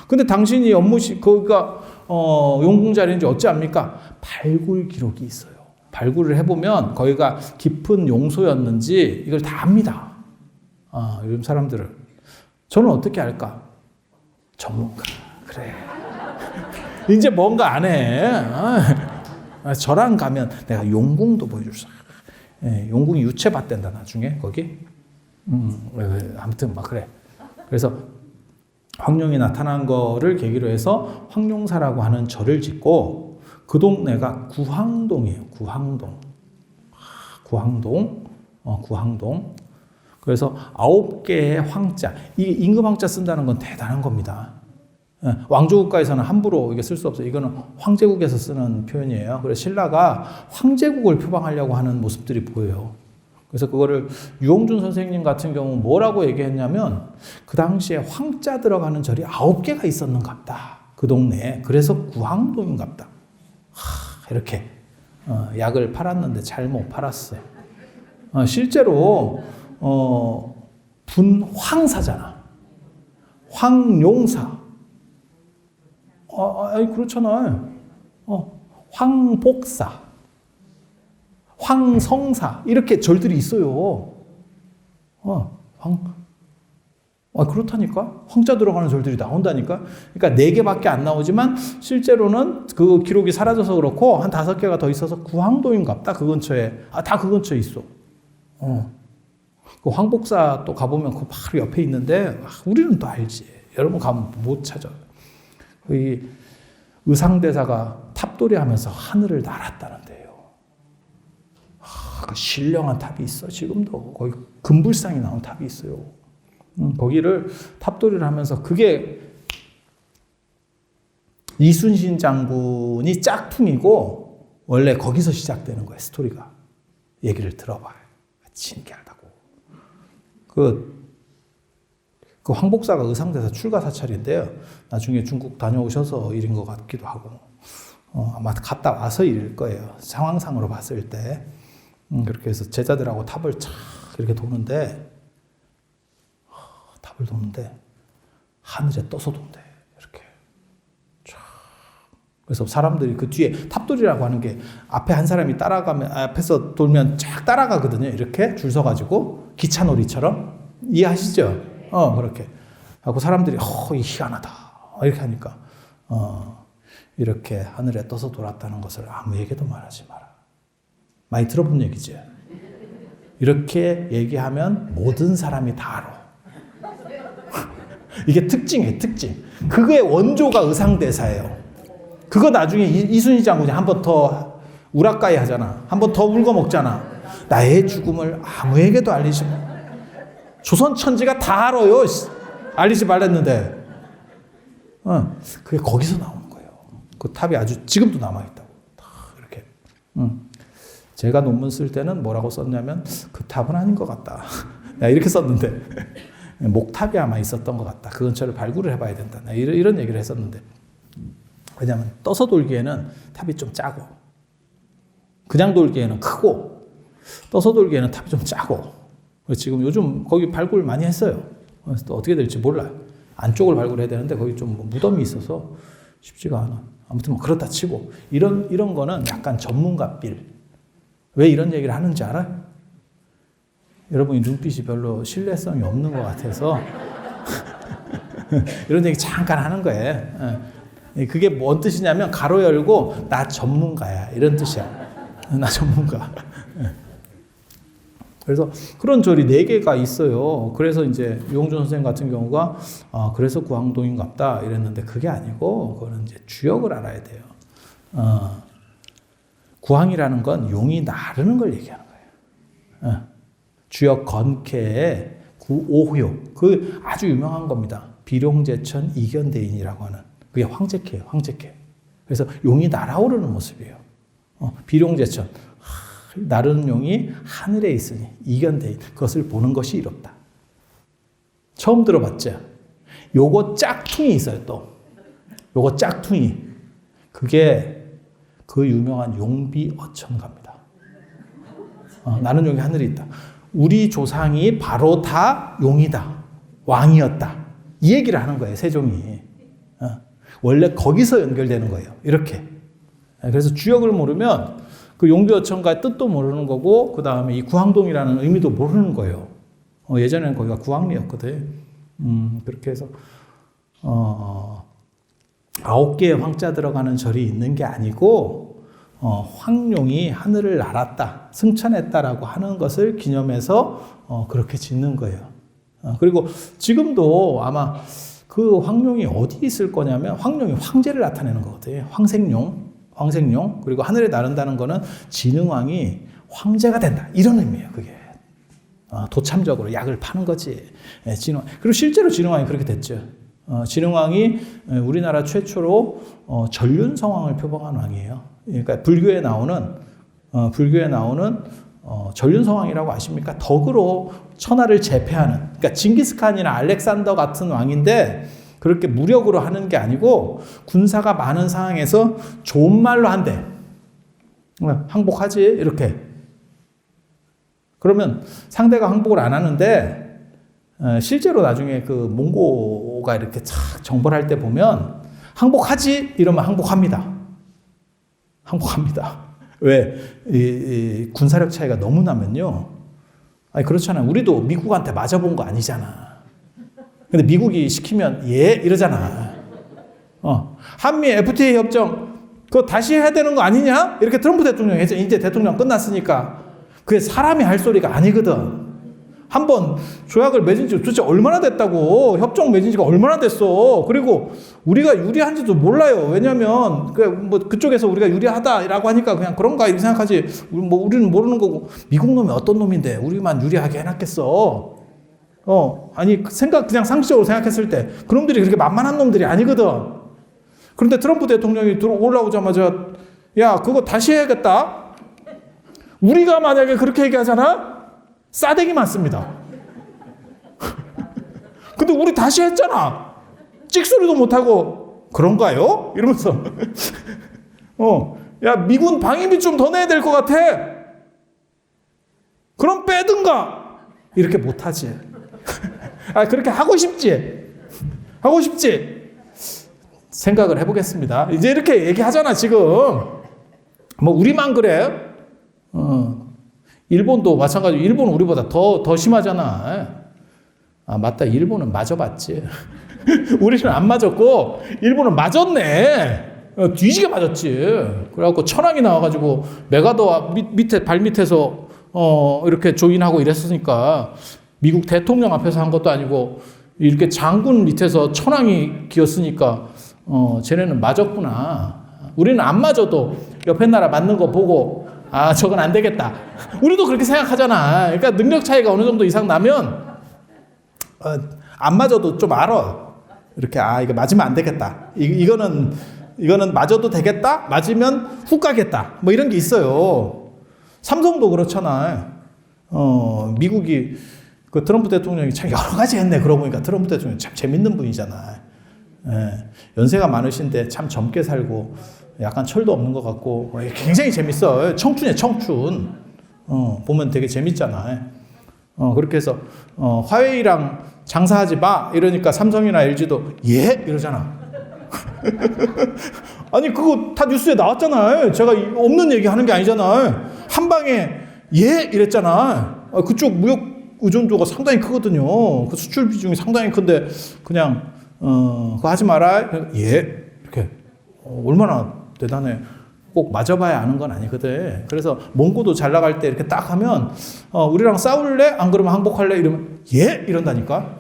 근데 당신이 연못이 거기가 용궁 자리인지 어찌합니까? 발굴 기록이 있어요. 발굴을 해보면 거기가 깊은 용소였는지 이걸 다 압니다. 요즘 사람들은. 저는 어떻게 알까? 전문가. 그래. 이제 뭔가 안 해. 저랑 가면 내가 용궁도 보여줄 수. 용궁이 유채밭된다 나중에 거기. 아무튼 막 그래. 그래서 황룡이 나타난 거를 계기로 해서 황룡사라고 하는 절을 짓고 그 동네가 구항동이에요. 구항동. 구항동. 그래서 9개의 황자. 이 임금 황자 쓴다는 건 대단한 겁니다. 왕조국가에서는 함부로 이게 쓸 수 없어요. 이거는 황제국에서 쓰는 표현이에요. 그래서 신라가 황제국을 표방하려고 하는 모습들이 보여요. 그래서 그거를 유홍준 선생님 같은 경우 뭐라고 얘기했냐면 그 당시에 황자 들어가는 절이 9개가 있었는갑다. 그 동네에. 그래서 구항동인갑다. 이렇게 약을 팔았는데 잘못 팔았어요. 실제로 분황사잖아. 황룡사. 그렇잖아요. 황복사. 황성사 이렇게 절들이 있어요. 그렇다니까. 황자 들어가는 절들이 나온다니까. 그러니까 4개밖에 안 나오지만 실제로는 그 기록이 사라져서 그렇고 한 5개가 더 있어서 구항동인갑다. 그 근처에. 다 그 근처에 있어. 그 황복사 또 가보면 그 바로 옆에 있는데 우리는 또 알지. 여러분 가면 못 찾아. 이 의상대사가 탑돌이 하면서 하늘을 날았다는데요. 그 신령한 탑이 있어. 지금도 거기 금불상이 나온 탑이 있어요. 거기를 탑돌이를 하면서 그게 이순신 장군이 짝퉁이고 원래 거기서 시작되는 거예요. 스토리가. 얘기를 들어봐요. 신기하다고. 그 황복사가 의상대사 출가 사찰인데요. 나중에 중국 다녀오셔서 일인 것 같기도 하고 아마 갔다 와서 일일 거예요. 상황상으로 봤을 때. 그렇게 해서 제자들하고 탑을 쫙 이렇게 도는데 하늘에 떠서 돈대. 이렇게 쫙. 그래서 사람들이 그 뒤에 탑돌이라고 하는 게 앞에 한 사람이 따라가면 앞에서 돌면 쫙 따라가거든요. 이렇게 줄 서가지고 기차놀이처럼 이해하시죠? 그렇게 하고 사람들이 희한하다 이렇게 하니까 이렇게 하늘에 떠서 돌았다는 것을 아무에게도 말하지 마라. 많이 들어본 얘기죠. 이렇게 얘기하면 모든 사람이 다 알아. 이게 특징이에요. 특징. 그거의 원조가 의상대사예요. 그거 나중에 이순신 장군이 한 번 더 우라카이 하잖아. 한 번 더 울고 먹잖아. 나의 죽음을 아무에게도 알리지 마. 조선 천지가 다 알아요. 알리지 말랬는데. 그게 거기서 나오는 거예요. 그 탑이 아주 지금도 남아있다고. 다 이렇게. 제가 논문 쓸 때는 뭐라고 썼냐면 그 탑은 아닌 것 같다. 내가 이렇게 썼는데 목탑이 아마 있었던 것 같다. 그 근처를 발굴을 해봐야 된다. 이런 얘기를 했었는데 왜냐하면 떠서 돌기에는 탑이 좀 작고 그냥 돌기에는 크고 떠서 돌기에는 탑이 좀 작고 지금 요즘 거기 발굴 많이 했어요. 그래서 또 어떻게 될지 몰라요. 안쪽을 발굴해야 되는데 거기 좀 무덤이 있어서 쉽지가 않아. 아무튼 뭐 그렇다 치고 이런 거는 약간 전문가 빌. 왜 이런 얘기를 하는지 알아요? 여러분이 눈빛이 별로 신뢰성이 없는 것 같아서 이런 얘기 잠깐 하는 거예요. 그게 뭔 뜻이냐면 가로 열고 나 전문가야 이런 뜻이야. 나 전문가. 그래서 그런 절이 4개가 있어요. 그래서 이제 유홍준 선생님 같은 경우가 그래서 구항동인갑다 이랬는데 그게 아니고 그거는 이제 주역을 알아야 돼요. 구항이라는 건 용이 나르는 걸 얘기하는 거예요. 주역 건캐의 구오효 그 아주 유명한 겁니다. 비룡제천 이견대인이라고 하는 그게 황제캐예요. 황제캐. 그래서 용이 날아오르는 모습이에요. 비룡제천 나르는 용이 하늘에 있으니 이견대인 그것을 보는 것이 이롭다. 처음 들어봤죠? 요거 짝퉁이 있어요. 또 요거 짝퉁이 그게 그 유명한 용비어천가입니다. 나는 용이 하늘에 있다. 우리 조상이 바로 다 용이다. 왕이었다. 이 얘기를 하는 거예요. 세종이. 원래 거기서 연결되는 거예요. 이렇게. 그래서 주역을 모르면 그 용비어천가의 뜻도 모르는 거고 그 다음에 이 구항동이라는 의미도 모르는 거예요. 예전에는 거기가 구항리였거든. 그렇게 해서 9개의 황자 들어가는 절이 있는 게 아니고 황룡이 하늘을 날았다, 승천했다라고 하는 것을 기념해서 그렇게 짓는 거예요. 그리고 지금도 아마 그 황룡이 어디 있을 거냐면 황룡이 황제를 나타내는 거거든요. 황생룡. 그리고 하늘에 나른다는 거는 진흥왕이 황제가 된다. 이런 의미예요, 그게. 도참적으로 약을 파는 거지. 진흥왕. 그리고 실제로 진흥왕이 그렇게 됐죠. 진흥왕이 우리나라 최초로 전륜성왕을 표방한 왕이에요. 그러니까 불교에 나오는 전륜성왕이라고 아십니까? 덕으로 천하를 제패하는. 그러니까 징기스칸이나 알렉산더 같은 왕인데 그렇게 무력으로 하는 게 아니고 군사가 많은 상황에서 좋은 말로 한대. 항복하지 이렇게. 그러면 상대가 항복을 안 하는데 실제로 나중에 그 몽고가 이렇게 착 정벌할 때 보면 항복하지 이러면 항복합니다. 왜? 이 군사력 차이가 너무 나면요. 아니 그렇잖아요. 우리도 미국한테 맞아본 거 아니잖아. 근데 미국이 시키면 예 이러잖아. 한미 FTA 협정 그거 다시 해야 되는 거 아니냐? 이렇게 트럼프 대통령이 했죠. 이제 대통령 끝났으니까. 그게 사람이 할 소리가 아니거든. 한번 조약을 맺은 지 도대체 얼마나 됐다고. 협정 맺은 지가 얼마나 됐어. 그리고 우리가 유리한지도 몰라요. 왜냐면 그쪽에서 우리가 유리하다라고 하니까 그냥 그런가 이렇게 생각하지. 우리는 모르는 거고. 미국 놈이 어떤 놈인데 우리만 유리하게 해놨겠어. 아니 그냥 상식적으로 생각했을 때 그놈들이 그렇게 만만한 놈들이 아니거든. 그런데 트럼프 대통령이 올라오자마자 야 그거 다시 해야겠다. 우리가 만약에 그렇게 얘기하잖아? 싸대기 맞습니다. 근데 우리 다시 했잖아. 찍소리도 못하고 그런가요? 이러면서 야 미군 방위비 좀 더 내야 될 것 같아. 그럼 빼든가. 이렇게 못하지. 그렇게 하고 싶지. 생각을 해보겠습니다. 이제 이렇게 얘기하잖아 지금. 뭐 우리만 그래? 일본도 마찬가지로 일본은 우리보다 더 심하잖아. 맞다. 일본은 맞아봤지. 우리는 안 맞았고 일본은 맞았네. 뒤지게 맞았지. 그래갖고 천황이 나와가지고 메가더 밑에 발 밑에서 이렇게 조인하고 이랬으니까 미국 대통령 앞에서 한 것도 아니고 이렇게 장군 밑에서 천황이 기었으니까 쟤네는 맞았구나. 우리는 안 맞아도 옆에 나라 맞는 거 보고 저건 안 되겠다. 우리도 그렇게 생각하잖아. 그러니까 능력 차이가 어느 정도 이상 나면 안 맞아도 좀 알아. 이렇게 이거 맞으면 안 되겠다. 이거는 맞아도 되겠다. 맞으면 훅 가겠다. 뭐 이런 게 있어요. 삼성도 그렇잖아. 미국이 그 트럼프 대통령이 참 여러 가지 했네. 그러고 보니까 트럼프 대통령이 참 재밌는 분이잖아. 연세가 많으신데 참 젊게 살고 약간 철도 없는 것 같고 굉장히 재밌어. 청춘이야 청춘. 보면 되게 재밌잖아. 그렇게 해서 화웨이랑 장사하지 마 이러니까 삼성이나 LG도 예 이러잖아. 아니 그거 다 뉴스에 나왔잖아요. 제가 없는 얘기 하는 게 아니잖아요. 한 방에 예 이랬잖아. 그쪽 무역 의존도가 상당히 크거든요. 그 수출 비중이 상당히 큰데 그냥 그거 하지 마라. 예. 이렇게. 얼마나 대단해. 꼭 맞아봐야 아는 건 아니거든. 그래서 몽고도 잘 나갈 때 이렇게 딱 하면, 우리랑 싸울래? 안 그러면 항복할래? 이러면, 예? 이런다니까?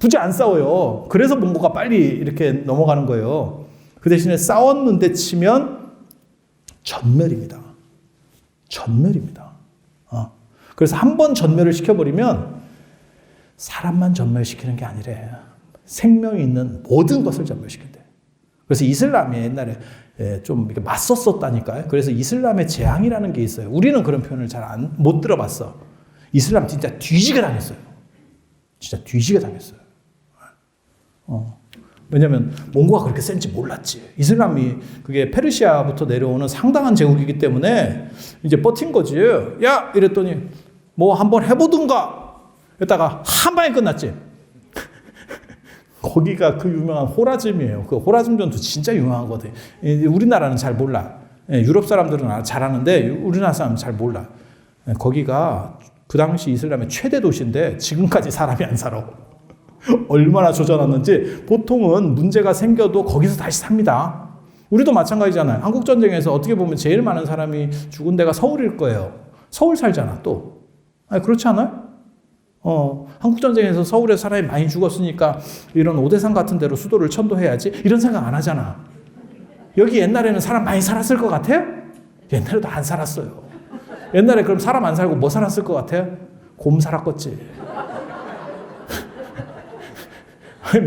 굳이 안 싸워요. 그래서 몽고가 빨리 이렇게 넘어가는 거예요. 그 대신에 싸웠는데 치면 전멸입니다. 전멸입니다. 그래서 한 번 전멸을 시켜버리면 사람만 전멸시키는 게 아니래. 생명이 있는 모든 것을 전멸시킨대. 그래서 이슬람이 옛날에 좀 이렇게 맞섰었다니까요. 그래서 이슬람의 재앙이라는 게 있어요. 우리는 그런 표현을 잘 못 들어봤어. 이슬람 진짜 뒤지게 당했어요. 진짜 뒤지게 당했어요. 왜냐면 몽고가 그렇게 센지 몰랐지. 이슬람이 그게 페르시아부터 내려오는 상당한 제국이기 때문에 이제 버틴 거지. 야! 이랬더니 뭐 한번 해보든가. 이랬다가 한 방에 끝났지. 거기가 그 유명한 호라즘이에요. 그 호라즘 전투 진짜 유명하거든. 우리나라는 잘 몰라. 유럽 사람들은 잘 아는데 우리나라 사람은 잘 몰라. 거기가 그 당시 이슬람의 최대 도시인데 지금까지 사람이 안 살아. 얼마나 조져놨는지. 보통은 문제가 생겨도 거기서 다시 삽니다. 우리도 마찬가지잖아요. 한국전쟁에서 어떻게 보면 제일 많은 사람이 죽은 데가 서울일 거예요. 서울 살잖아 또. 아니, 그렇지 않아요? 한국전쟁에서 서울에 사람이 많이 죽었으니까 이런 오대산 같은 데로 수도를 천도해야지 이런 생각 안 하잖아. 여기 옛날에는 사람 많이 살았을 것 같아요? 옛날에도 안 살았어요. 옛날에 그럼 사람 안 살고 뭐 살았을 것 같아요? 곰 살았겠지.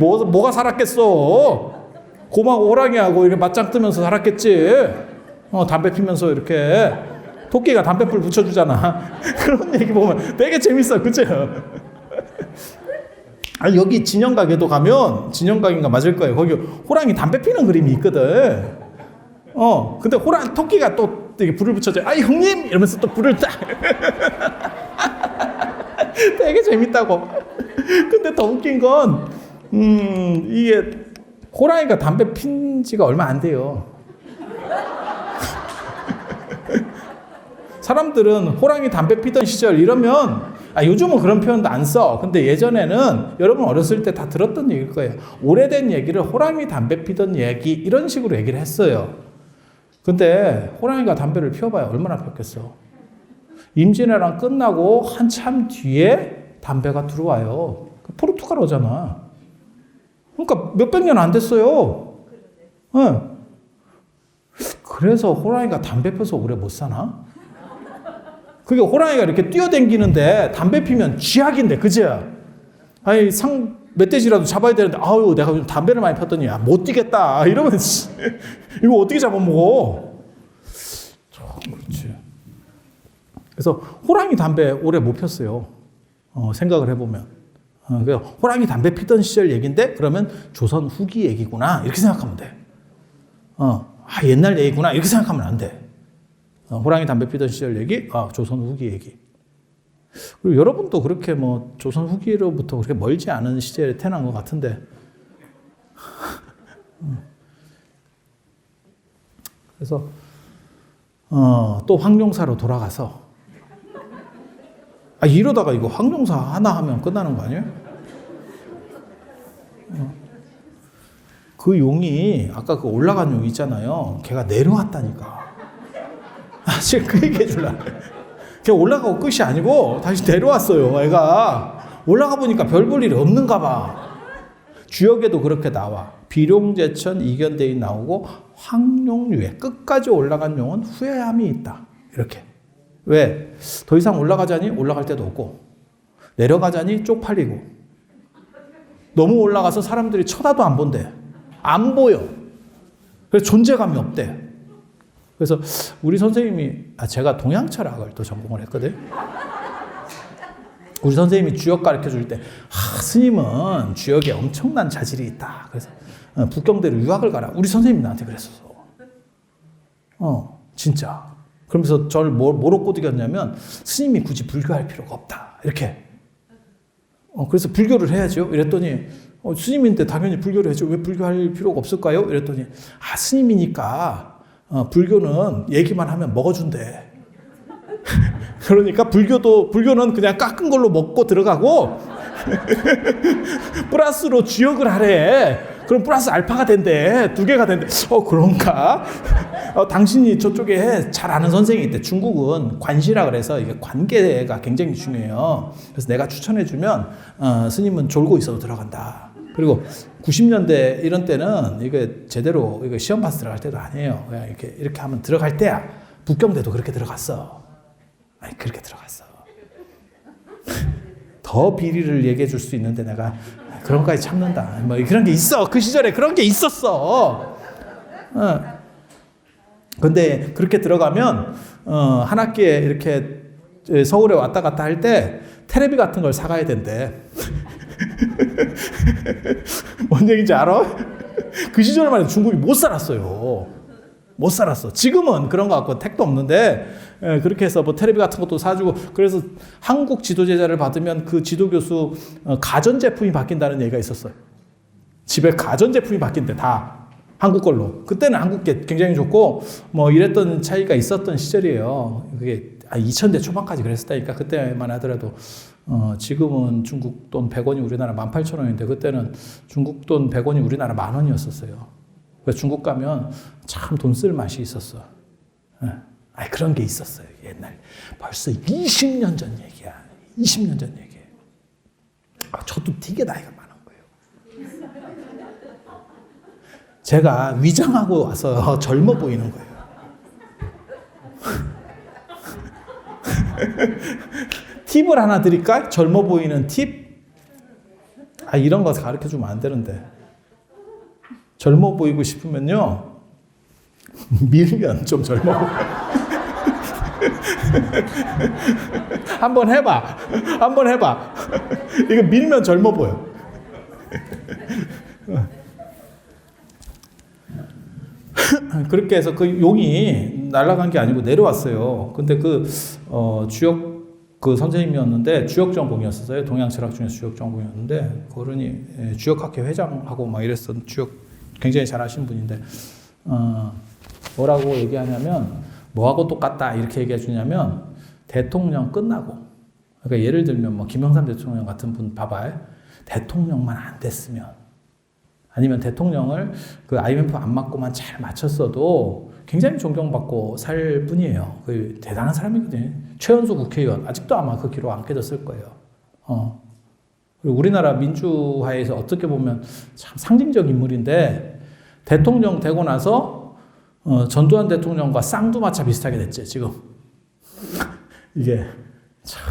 뭐가 살았겠어? 곰하고 호랑이하고 이렇게 맞짱 뜨면서 살았겠지. 담배 피면서 이렇게. 토끼가 담배불 붙여주잖아. 그런 얘기 보면 되게 재밌어. 그죠? 아니, 여기 진영각에도 가면, 진영각인가 맞을 거예요. 거기 호랑이 담배 피는 그림이 있거든. 근데 토끼가 또 되게 불을 붙여줘. 아이, 형님! 이러면서 또 불을 딱. 되게 재밌다고. 근데 더 웃긴 건, 이게, 호랑이가 담배 핀 지가 얼마 안 돼요. 사람들은 호랑이 담배 피던 시절 이러면 요즘은 그런 표현도 안 써. 근데 예전에는 여러분 어렸을 때 다 들었던 얘기일 거예요. 오래된 얘기를 호랑이 담배 피던 얘기 이런 식으로 얘기를 했어요. 근데 호랑이가 담배를 피워봐야 얼마나 폈겠어. 임진왜란 끝나고 한참 뒤에 담배가 들어와요. 포르투갈어잖아. 그러니까 몇백 년 안 됐어요. 네. 그래서 호랑이가 담배 펴서 오래 못 사나? 그게 호랑이가 이렇게 뛰어댕기는데 담배 피면 쥐약인데, 그지? 아니, 멧돼지라도 잡아야 되는데, 아유, 내가 요즘 담배를 많이 폈더니, 못 뛰겠다. 이러면, 이거 어떻게 잡아먹어? 그렇지. 그래서 호랑이 담배 오래 못 폈어요. 생각을 해보면. 호랑이 담배 피던 시절 얘기인데, 그러면 조선 후기 얘기구나. 이렇게 생각하면 돼. 옛날 얘기구나. 이렇게 생각하면 안 돼. 호랑이 담배 피던 시절 얘기, 조선 후기 얘기. 그리고 여러분도 그렇게 뭐 조선 후기로부터 그렇게 멀지 않은 시절에 태어난 것 같은데. 그래서 또 황룡사로 돌아가서 이러다가 이거 황룡사 하나 하면 끝나는 거 아니에요? 그 용이 아까 그 올라간 용 있잖아요. 걔가 내려왔다니까. 지금 그 얘기 해줄라. 걔 올라가고 끝이 아니고 다시 내려왔어요. 애가 올라가 보니까 별 볼 일이 없는가 봐. 주역에도 그렇게 나와. 비룡제천 이견대인 나오고 황룡유에 끝까지 올라간 용은 후회함이 있다. 이렇게. 왜? 더 이상 올라가자니 올라갈 데도 없고 내려가자니 쪽팔리고 너무 올라가서 사람들이 쳐다도 안 본대. 안 보여. 그래서 존재감이 없대. 그래서 우리 선생님이 제가 동양철학을 또 전공을 했거든. 우리 선생님이 주역 가르쳐 줄 때 스님은 주역에 엄청난 자질이 있다. 그래서 북경대로 유학을 가라. 우리 선생님이 나한테 그랬었어. 진짜. 그러면서 저를 뭐로 꼬드겼냐면 스님이 굳이 불교할 필요가 없다. 이렇게. 그래서 불교를 해야죠. 이랬더니 스님인데 당연히 불교를 해야죠. 왜 불교할 필요가 없을까요? 이랬더니 스님이니까 불교는 얘기만 하면 먹어준대. 그러니까 불교는 그냥 깎은 걸로 먹고 들어가고 플러스로 주역을 하래. 그럼 플러스 알파가 된대. 2개가 된대. 그런가? 당신이 저쪽에 잘 아는 선생님이 있대. 중국은 관시라 그래서 이게 관계가 굉장히 중요해요. 그래서 내가 추천해주면 스님은 졸고 있어도 들어간다. 그리고 90년대 이런 때는 이게 제대로 이거 시험 봐서 들어갈 때도 아니에요. 그냥 이렇게 하면 들어갈 때야. 북경대도 그렇게 들어갔어. 아니, 그렇게 들어갔어. 더 비리를 얘기해 줄 수 있는데 내가 그런 거까지 참는다. 뭐 그런 게 있어. 그 시절에 그런 게 있었어. 근데 그렇게 들어가면 한 학기에 이렇게 서울에 왔다 갔다 할 때 테레비 같은 걸 사가야 된대. 뭔 얘기인지 알아? 그 시절만 해도 중국이 못 살았어요. 못 살았어. 지금은 그런 거 갖고 택도 없는데 그렇게 해서 뭐 테레비 같은 것도 사주고 그래서 한국 지도제자를 받으면 그 지도교수 가전제품이 바뀐다는 얘기가 있었어요. 집에 가전제품이 바뀐대 다 한국 걸로. 그때는 한국 게 굉장히 좋고 뭐 이랬던 차이가 있었던 시절이에요. 그게 2000대 초반까지 그랬었다니까. 그때만 하더라도 지금은 중국 돈 100원이 우리나라 18,000원인데 그때는 중국 돈 100원이 우리나라 10,000원이었었어요. 중국 가면 참 돈 쓸 맛이 있었어. 그런 게 있었어요. 옛날. 벌써 20년 전 얘기야. 20년 전 얘기. 저도 되게 나이가 많은 거예요. 제가 위장하고 와서 젊어 보이는 거예요. 팁을 하나 드릴까? 젊어 보이는 팁? 이런 거 가르쳐 주면 안 되는데. 젊어 보이고 싶으면요. 밀면 좀 젊어 보여. 한번 해봐. 한번 해봐. 이거 밀면 젊어 보여. 그렇게 해서 그 용이 날아간 게 아니고 내려왔어요. 근데 주역 선생님이었는데 주역 전공이었어요. 동양 철학 중에 주역 전공이었는데 그러니 주역학회 회장하고 막 이랬던 주역 굉장히 잘하신 분인데 뭐라고 얘기하냐면 뭐하고 똑같다 이렇게 얘기해 주냐면 대통령 끝나고 그러니까 예를 들면 뭐 김영삼 대통령 같은 분 봐봐요. 대통령만 안 됐으면 아니면 대통령을 그 IMF 안 맞고만 잘 맞췄어도 굉장히 존경받고 살 분이에요. 그 대단한 사람이거든요. 최연소 국회의원 아직도 아마 그 기록 안 깨졌을 거예요. 그리고 우리나라 민주화에서 어떻게 보면 참 상징적 인물인데 대통령 되고 나서 전두환 대통령과 쌍두마차 비슷하게 됐지 지금. 이게 참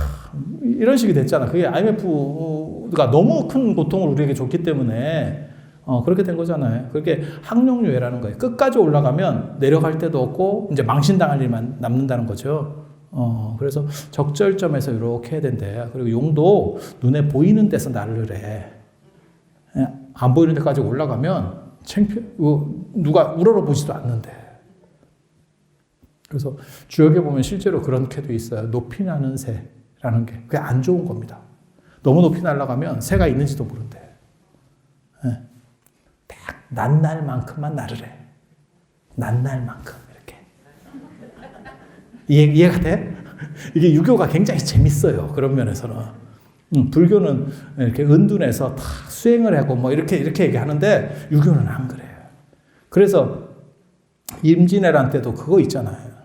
이런 식이 됐잖아. 그게 IMF가 너무 큰 고통을 우리에게 줬기 때문에 그렇게 된 거잖아요. 그렇게 항룡료회라는 거예요. 끝까지 올라가면 내려갈 데도 없고 이제 망신당할 일만 남는다는 거죠. 그래서 적절점에서 이렇게 해야 된대. 그리고 용도 눈에 보이는 데서 나르래. 안 보이는 데까지 올라가면 누가 우러러보지도 않는데. 그래서 주역에 보면 실제로 그런 캐도 있어요. 높이 나는 새라는 게. 그게 안 좋은 겁니다. 너무 높이 날아가면 새가 있는지도 모른대. 딱 난날만큼만 나르래. 난날만큼 이렇게. 이해가 돼? 이게 유교가 굉장히 재밌어요. 그런 면에서는. 불교는 이렇게 은둔해서 다 수행을 하고 뭐 이렇게 얘기하는데 유교는 안 그래요. 그래서 임진왜란 때도 그거 있잖아요.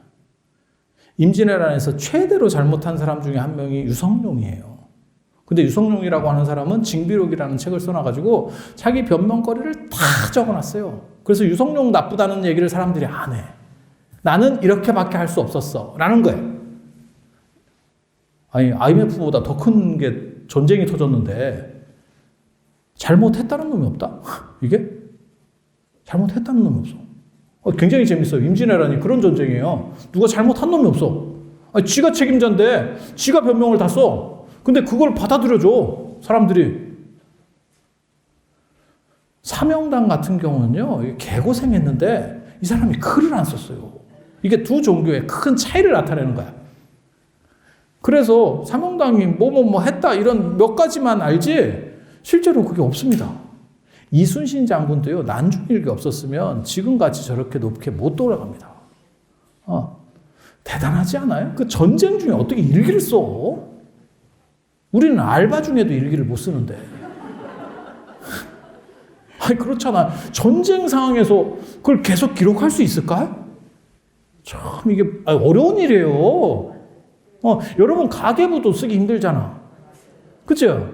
임진왜란에서 최대로 잘못한 사람 중에 한 명이 유성룡이에요. 근데 유성룡이라고 하는 사람은 징비록이라는 책을 써놔가지고 자기 변명거리를 다 적어놨어요. 그래서 유성룡 나쁘다는 얘기를 사람들이 안 해. 나는 이렇게밖에 할 수 없었어. 라는 거예요. 아니, IMF보다 더 큰 게 전쟁이 터졌는데 잘못했다는 놈이 없다? 이게? 잘못했다는 놈이 없어. 굉장히 재밌어요. 임진왜란이 그런 전쟁이에요. 누가 잘못한 놈이 없어. 아니, 지가 책임자인데 지가 변명을 다 써. 근데 그걸 받아들여줘. 사람들이. 사명당 같은 경우는요. 개고생했는데 이 사람이 글을 안 썼어요. 이게 두 종교의 큰 차이를 나타내는 거야. 그래서 사명당이 뭐 했다 이런 몇 가지만 알지 실제로 그게 없습니다. 이순신 장군도요. 난중일기 없었으면 지금같이 저렇게 높게 못 돌아갑니다. 대단하지 않아요? 그 전쟁 중에 어떻게 일기를 써? 우리는 알바 중에도 일기를 못 쓰는데. 아니, 그렇잖아. 전쟁 상황에서 그걸 계속 기록할 수 있을까? 참, 이게 어려운 일이에요. 여러분, 가계부도 쓰기 힘들잖아. 그죠?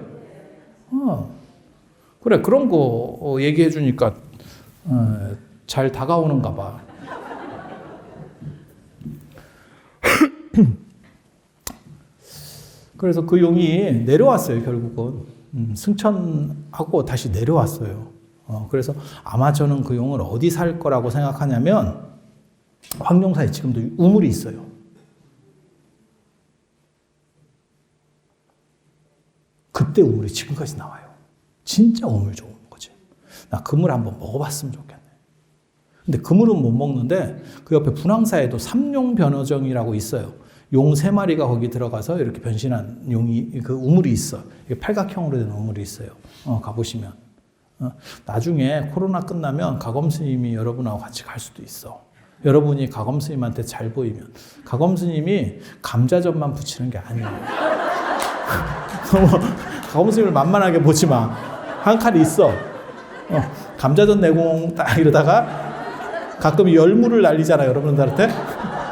그래, 그런 거 얘기해 주니까 잘 다가오는가 봐. 그래서 그 용이 내려왔어요, 결국은. 승천하고 다시 내려왔어요. 그래서 아마 저는 그 용을 어디 살 거라고 생각하냐면, 황룡사에 지금도 우물이 있어요. 그때 우물이 지금까지 나와요. 진짜 우물 좋은 거지. 나 그물 한번 먹어봤으면 좋겠네. 근데 그물은 못 먹는데 그 옆에 분황사에도 삼룡변어정이라고 있어요. 용 3마리가 거기 들어가서 이렇게 변신한 용이, 그 우물이 있어. 이게 팔각형으로 된 우물이 있어요. 가보시면. 나중에 코로나 끝나면 가검 스님이 여러분하고 같이 갈 수도 있어. 여러분이 가검 스님한테 잘 보이면. 가검 스님이 감자전만 붙이는 게 아니에요. 가검 스님을 만만하게 보지 마. 한 칼이 있어. 감자전 내공 딱 이러다가 가끔 열무를 날리잖아요, 여러분들한테.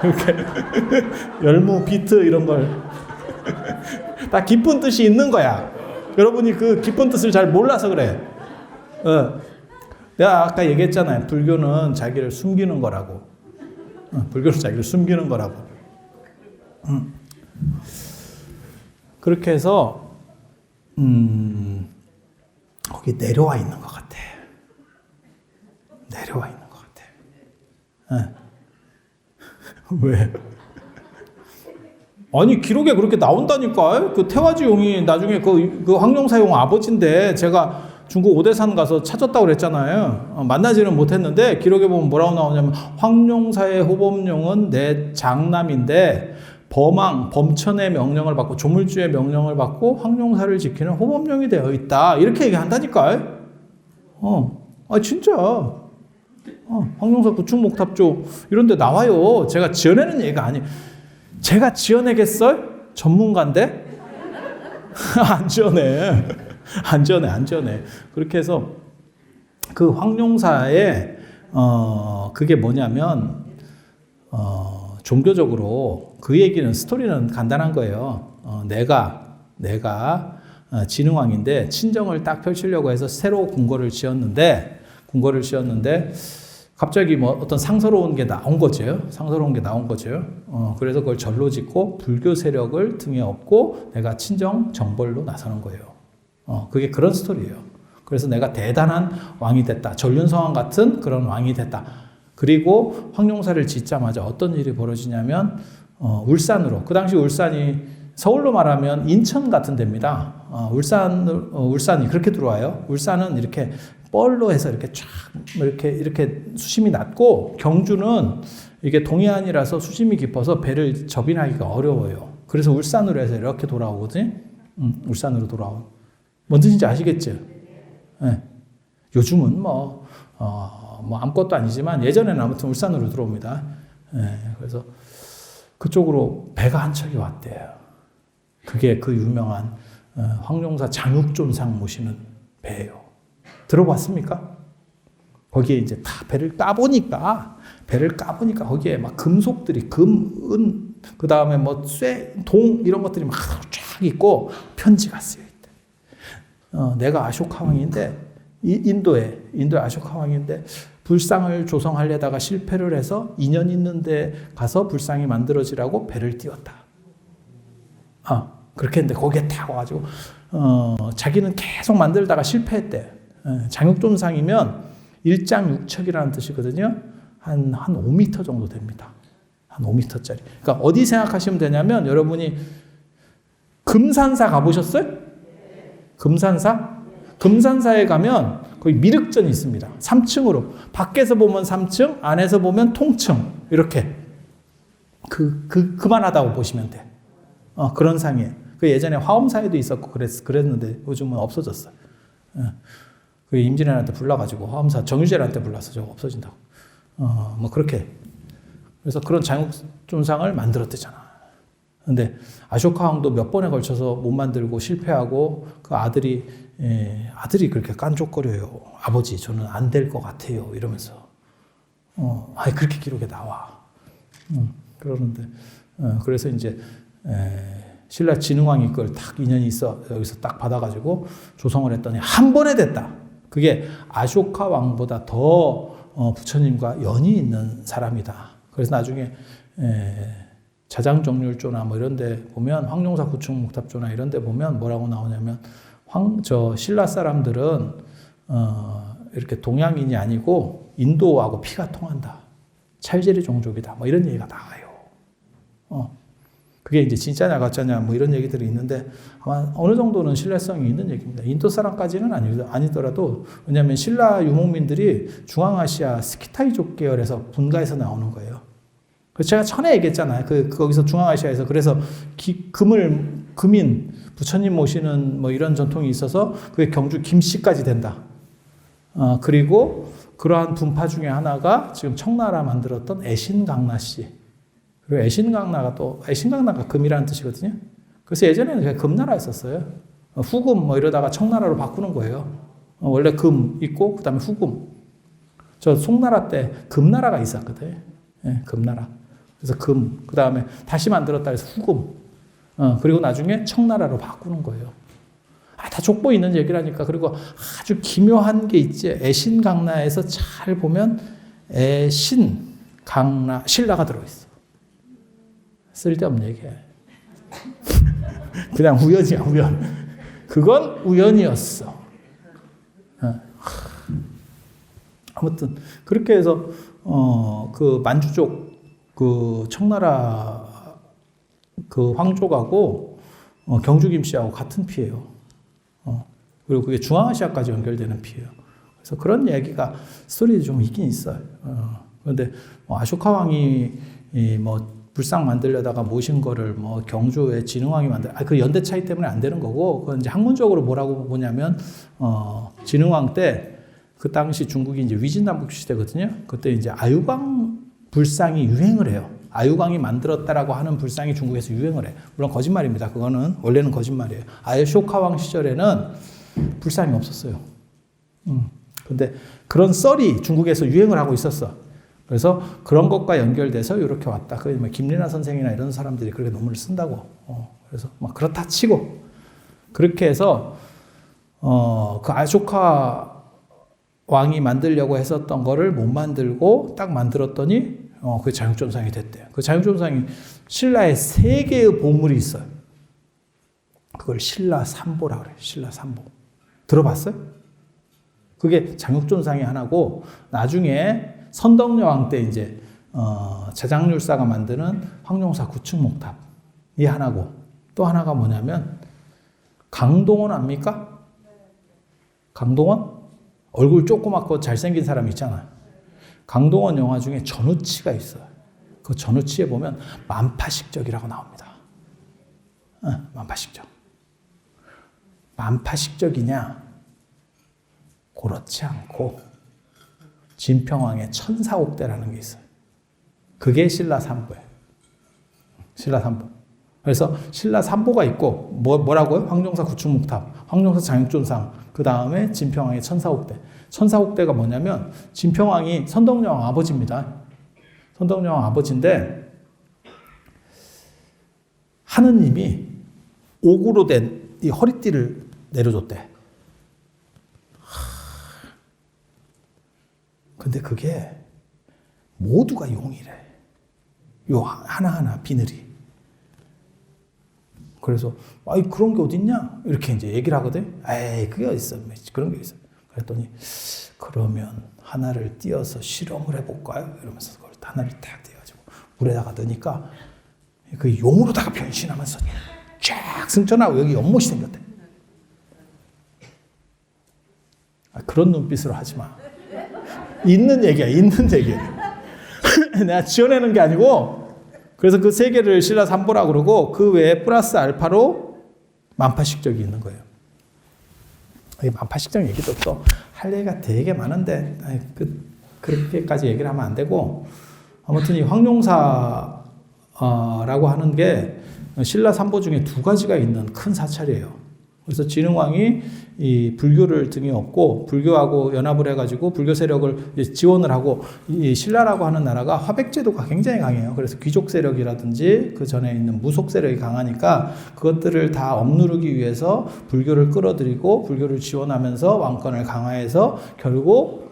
이렇게 열무, 비트 이런 걸 다 깊은 뜻이 있는 거야. 여러분이 그 깊은 뜻을 잘 몰라서 그래. 내가 아까 얘기했잖아요. 불교는 자기를 숨기는 거라고. 불교는 자기를 숨기는 거라고. 그렇게 해서 거기 내려와 있는 것 같아. 내려와 있는 것 같아. 왜? 아니, 기록에 그렇게 나온다니까. 그 태화지 용이 나중에 그 황룡사 용 아버지인데, 제가 중국 오대산 가서 찾았다고 그랬잖아요. 만나지는 못했는데 기록에 보면 뭐라고 나오냐면, 황룡사의 호범룡은 내 장남인데 범천의 명령을 받고 조물주의 명령을 받고 황룡사를 지키는 호범룡이 되어 있다. 이렇게 얘기한다니까. 진짜. 황룡사 구축목탑조 이런 데 나와요. 제가 지어내는 얘기가 아니에요. 제가 지어내겠어요? 전문가인데? 안 지어내. 안 지어내. 그렇게 해서 그 황룡사에 그게 뭐냐면 종교적으로 그 얘기는, 스토리는 간단한 거예요. 내가 진흥왕인데 친정을 딱 펼치려고 해서 새로 궁궐을 지었는데 갑자기 뭐 어떤 상서로운 게 나온 거죠. 그래서 그걸 절로 짓고 불교 세력을 등에 업고 내가 친정 정벌로 나서는 거예요. 그게 그런 스토리예요. 그래서 내가 대단한 왕이 됐다. 전륜성왕 같은 그런 왕이 됐다. 그리고 황룡사를 짓자마자 어떤 일이 벌어지냐면 울산으로, 그 당시 울산이 서울로 말하면 인천 같은 데입니다. 울산이 그렇게 들어와요. 울산은 이렇게 뻘로 해서 이렇게 쫙 이렇게 수심이 낮고, 경주는 이게 동해안이라서 수심이 깊어서 배를 접인하기가 어려워요. 그래서 울산으로 해서 이렇게 돌아오거든요. 울산으로 돌아오. 뭔 뜻인지 아시겠죠? 네. 요즘은 뭐 아무것도 아니지만 예전에는 아무튼 울산으로 들어옵니다. 네. 그래서 그쪽으로 배가 한 척이 왔대요. 그게 그 유명한 황룡사 장육존상 모시는 배예요. 들어봤습니까? 거기에 이제 다 배를 까보니까 거기에 막 금속들이 금, 은, 그 다음에 뭐 쇠, 동 이런 것들이 막 쫙 있고 편지가 쓰여 있대. 내가 아쇼카 왕인데, 인도의 아쇼카 왕인데 불상을 조성하려다가 실패를 해서 2년 있는데 가서 불상이 만들어지라고 배를 띄웠다. 그렇게 했는데 거기에 타고 가지고 자기는 계속 만들다가 실패했대. 장육존상이면 일장육척이라는 뜻이거든요. 한 5m 정도 됩니다. 한 5m짜리. 그러니까 어디 생각하시면 되냐면, 여러분이 금산사 가보셨어요? 금산사에 가면 거기 미륵전이 있습니다. 3층으로. 밖에서 보면 3층, 안에서 보면 통층. 이렇게. 그만하다고 보시면 돼. 그런 상이에요. 그 예전에 화엄사에도 있었고 그랬는데 요즘은 없어졌어요. 그 임진왜란한테 불러가지고 화엄사 정유재한테 불러서 저거 없어진다고. 뭐 그렇게. 그래서 그런 장육존상을 만들었대잖아. 근데 아쇼카 왕도 몇 번에 걸쳐서 못 만들고 실패하고 그 아들이 그렇게 깐족거려요. 아버지, 저는 안 될 것 같아요. 이러면서. 그렇게 기록에 나와. 그러는데, 그래서 이제, 신라 진흥왕이 그걸 딱 인연이 있어. 여기서 딱 받아가지고 조성을 했더니 한 번에 됐다. 그게 아쇼카 왕보다 더 부처님과 연이 있는 사람이다. 그래서 나중에, 자장정률조나 뭐 이런 데 보면, 황룡사 구충목탑조나 이런 데 보면 뭐라고 나오냐면, 신라 사람들은, 이렇게 동양인이 아니고 인도하고 피가 통한다. 찰제리 종족이다. 뭐 이런 얘기가 나와요. 그게 이제 진짜냐 가짜냐 뭐 이런 얘기들이 있는데 아마 어느 정도는 신뢰성이 있는 얘기입니다. 인도 사람까지는 아니더라도 왜냐하면 신라 유목민들이 중앙아시아 스키타이족 계열에서 분가해서 나오는 거예요. 그래서 제가 전에 얘기했잖아요. 거기서 중앙아시아에서 그래서 금인 부처님 모시는 뭐 이런 전통이 있어서 그게 경주 김씨까지 된다. 그리고 그러한 분파 중에 하나가 지금 청나라 만들었던 애신강나씨. 그리고 애신강나가 금이라는 뜻이거든요. 그래서 예전에는 그냥 금나라였었어요. 후금 뭐 이러다가 청나라로 바꾸는 거예요. 원래 금 있고 그 다음에 후금. 저 송나라 때 금나라가 있었거든요. 예, 금나라. 그래서 그 다음에 다시 만들었다 해서 후금. 그리고 나중에 청나라로 바꾸는 거예요. 다 족보 있는 얘기라니까. 그리고 아주 기묘한 게 있지. 애신강나에서 잘 보면 애신강나, 신라가 들어있어. 쓸데없는 얘기야. 그냥 우연이야, 우연. 그건 우연이었어. 아무튼, 그렇게 해서, 그 만주족, 그 청나라 그 황족하고 경주 김씨하고 같은 피예요. 그리고 그게 중앙아시아까지 연결되는 피예요. 그래서 그런 얘기가 스토리도 좀 있긴 있어요. 그런데 아쇼카 왕이 뭐 불상 만들려다가 모신 거를 뭐 경주의 진흥왕이 그 연대 차이 때문에 안 되는 거고, 그건 이제 학문적으로 뭐라고 보냐면 진흥왕 때 그 당시 중국이 이제 위진남북 시대거든요. 그때 이제 아유광 불상이 유행을 해요. 아유광이 만들었다라고 하는 불상이 중국에서 유행을 해. 물론 거짓말입니다. 그거는 원래는 거짓말이에요. 아쇼카 왕 시절에는 불상이 없었어요. 근데 그런 썰이 중국에서 유행을 하고 있었어. 그래서 그런 것과 연결돼서 이렇게 왔다. 그 김리나 선생이나 이런 사람들이 그렇게 논문을 쓴다고. 그래서 막 그렇다 치고 그렇게 해서 그 아쇼카 왕이 만들려고 했었던 거를 못 만들고 딱 만들었더니 그 장육존상이 됐대요. 그 장육존상이 신라의 3개의 보물이 있어요. 그걸 신라 삼보라고 그래요. 신라 삼보. 들어봤어요? 그게 장육존상이 하나고, 나중에 선덕여왕 때 이제 자장률사가 만드는 황룡사 구층목탑이 하나고, 또 하나가 뭐냐면 강동원 압니까? 강동원? 얼굴 조그맣고 잘생긴 사람 있잖아. 강동원 영화 중에 전우치가 있어요. 그 전우치에 보면 만파식적이라고 나옵니다. 만파식적. 만파식적이냐? 그렇지 않고 진평왕의 천사옥대라는 게 있어요. 그게 신라 삼보예요. 신라 삼보. 그래서 신라 삼보가 있고 뭐라고요? 황룡사 구충목탑, 황룡사 장육존상, 그 다음에 진평왕의 천사옥대. 천사옥대가 뭐냐면 진평왕이 선덕여왕 아버지입니다. 선덕여왕 아버지인데 하느님이 옥으로 된 이 허리띠를 내려줬대. 근데 그게 모두가 용이래. 요 하나하나 비늘이. 그래서 그런 게 어딨냐? 이렇게 이제 얘기를 하거든. 에이, 그게 어딨어? 그런 게 있어. 그랬더니 그러면 하나를 띄어서 실험을 해볼까요? 이러면서 그걸 하나를 딱 띄어가지고 물에다가 넣으니까 그 용으로다가 변신하면서 쫙 승천하고 여기 연못이 생겼대. 그런 눈빛으로 하지 마. 있는 얘기야, 있는 얘기야. 내가 지어내는 게 아니고. 그래서 그 3개를 신라 삼보라고 그러고, 그 외에 플러스 알파로 만파식적이 있는 거예요. 이 만파식적 얘기도 또 할 얘기가 되게 많은데 그렇게까지 얘기를 하면 안 되고, 아무튼 이 황룡사라고 하는 게 신라 삼보 중에 두 가지가 있는 큰 사찰이에요. 그래서 진흥왕이 이 불교를 등에 업고 불교하고 연합을 해가지고 불교 세력을 지원을 하고, 이 신라라고 하는 나라가 화백제도가 굉장히 강해요. 그래서 귀족 세력이라든지 그 전에 있는 무속 세력이 강하니까 그것들을 다 억누르기 위해서 불교를 끌어들이고 불교를 지원하면서 왕권을 강화해서 결국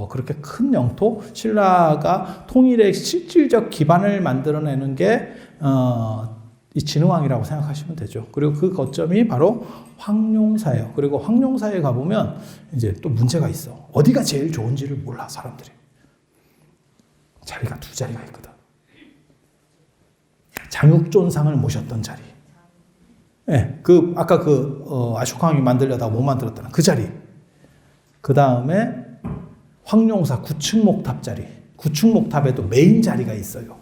그렇게 큰 영토, 신라가 통일의 실질적 기반을 만들어내는 게 이 진흥왕이라고 생각하시면 되죠. 그리고 그 거점이 바로 황룡사예요. 그리고 황룡사에 가보면 이제 또 문제가 있어. 어디가 제일 좋은지를 몰라, 사람들이. 자리가 두 자리가 있거든. 장육존상을 모셨던 자리. 네, 아까 아쇼카왕이 만들려다가 못 만들었다는 그 자리. 그 다음에 황룡사 구층목탑 자리. 구층목탑에도 메인 자리가 있어요.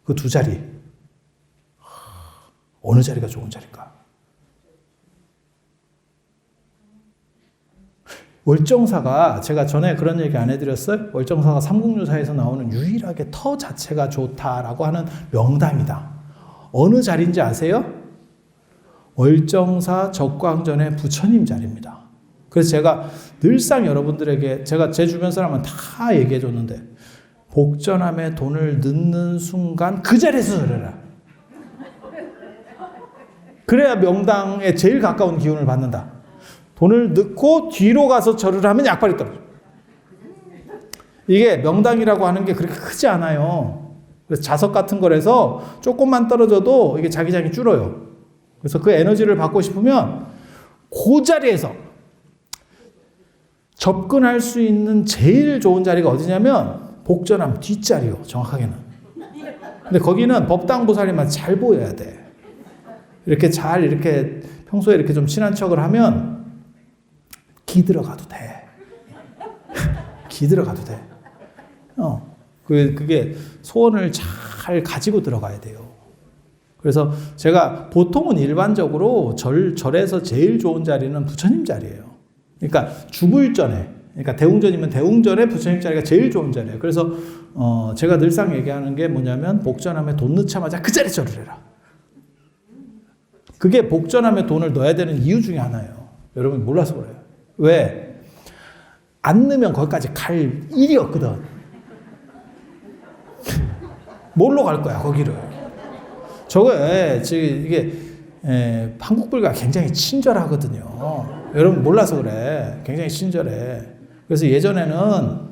그 두 자리. 어느 자리가 좋은 자리일까? 월정사가, 제가 전에 그런 얘기 안 해드렸어요? 월정사가 삼국유사에서 나오는 유일하게 터 자체가 좋다라고 하는 명당이다. 어느 자리인지 아세요? 월정사 적광전의 부처님 자리입니다. 그래서 제가 늘상 여러분들에게, 제가 제 주변 사람은 다 얘기해 줬는데, 복전함에 돈을 넣는 순간 그 자리에서 절해라. 그래야 명당에 제일 가까운 기운을 받는다. 돈을 넣고 뒤로 가서 절을 하면 약발이 떨어져. 이게 명당이라고 하는 게 그렇게 크지 않아요. 그래서 자석 같은 거라서 조금만 떨어져도 이게 자기장이 줄어요. 그래서 그 에너지를 받고 싶으면 그 자리에서 접근할 수 있는 제일 좋은 자리가 어디냐면 복전함 뒷자리요, 정확하게는. 근데 거기는 법당보살이만 잘 보여야 돼. 이렇게 잘, 이렇게 평소에 이렇게 좀 친한 척을 하면 기 들어가도 돼. 기 들어가도 돼. 그게 소원을 잘 가지고 들어가야 돼요. 그래서 제가 보통은 일반적으로 절에서 제일 좋은 자리는 부처님 자리예요. 그러니까 주불전에, 그러니까 대웅전이면 대웅전에 부처님 자리가 제일 좋은 자리예요. 그래서 제가 늘상 얘기하는 게 뭐냐면 복전함에 돈 넣자마자 그 자리에 절을 해라. 그게 복전함에 돈을 넣어야 되는 이유 중에 하나예요. 여러분 몰라서 그래요. 왜? 안 넣으면 거기까지 갈 일이 없거든. 뭘로 갈 거야, 거기를? 이게 한국불교가 굉장히 친절하거든요. 여러분 몰라서 그래. 굉장히 친절해. 그래서 예전에는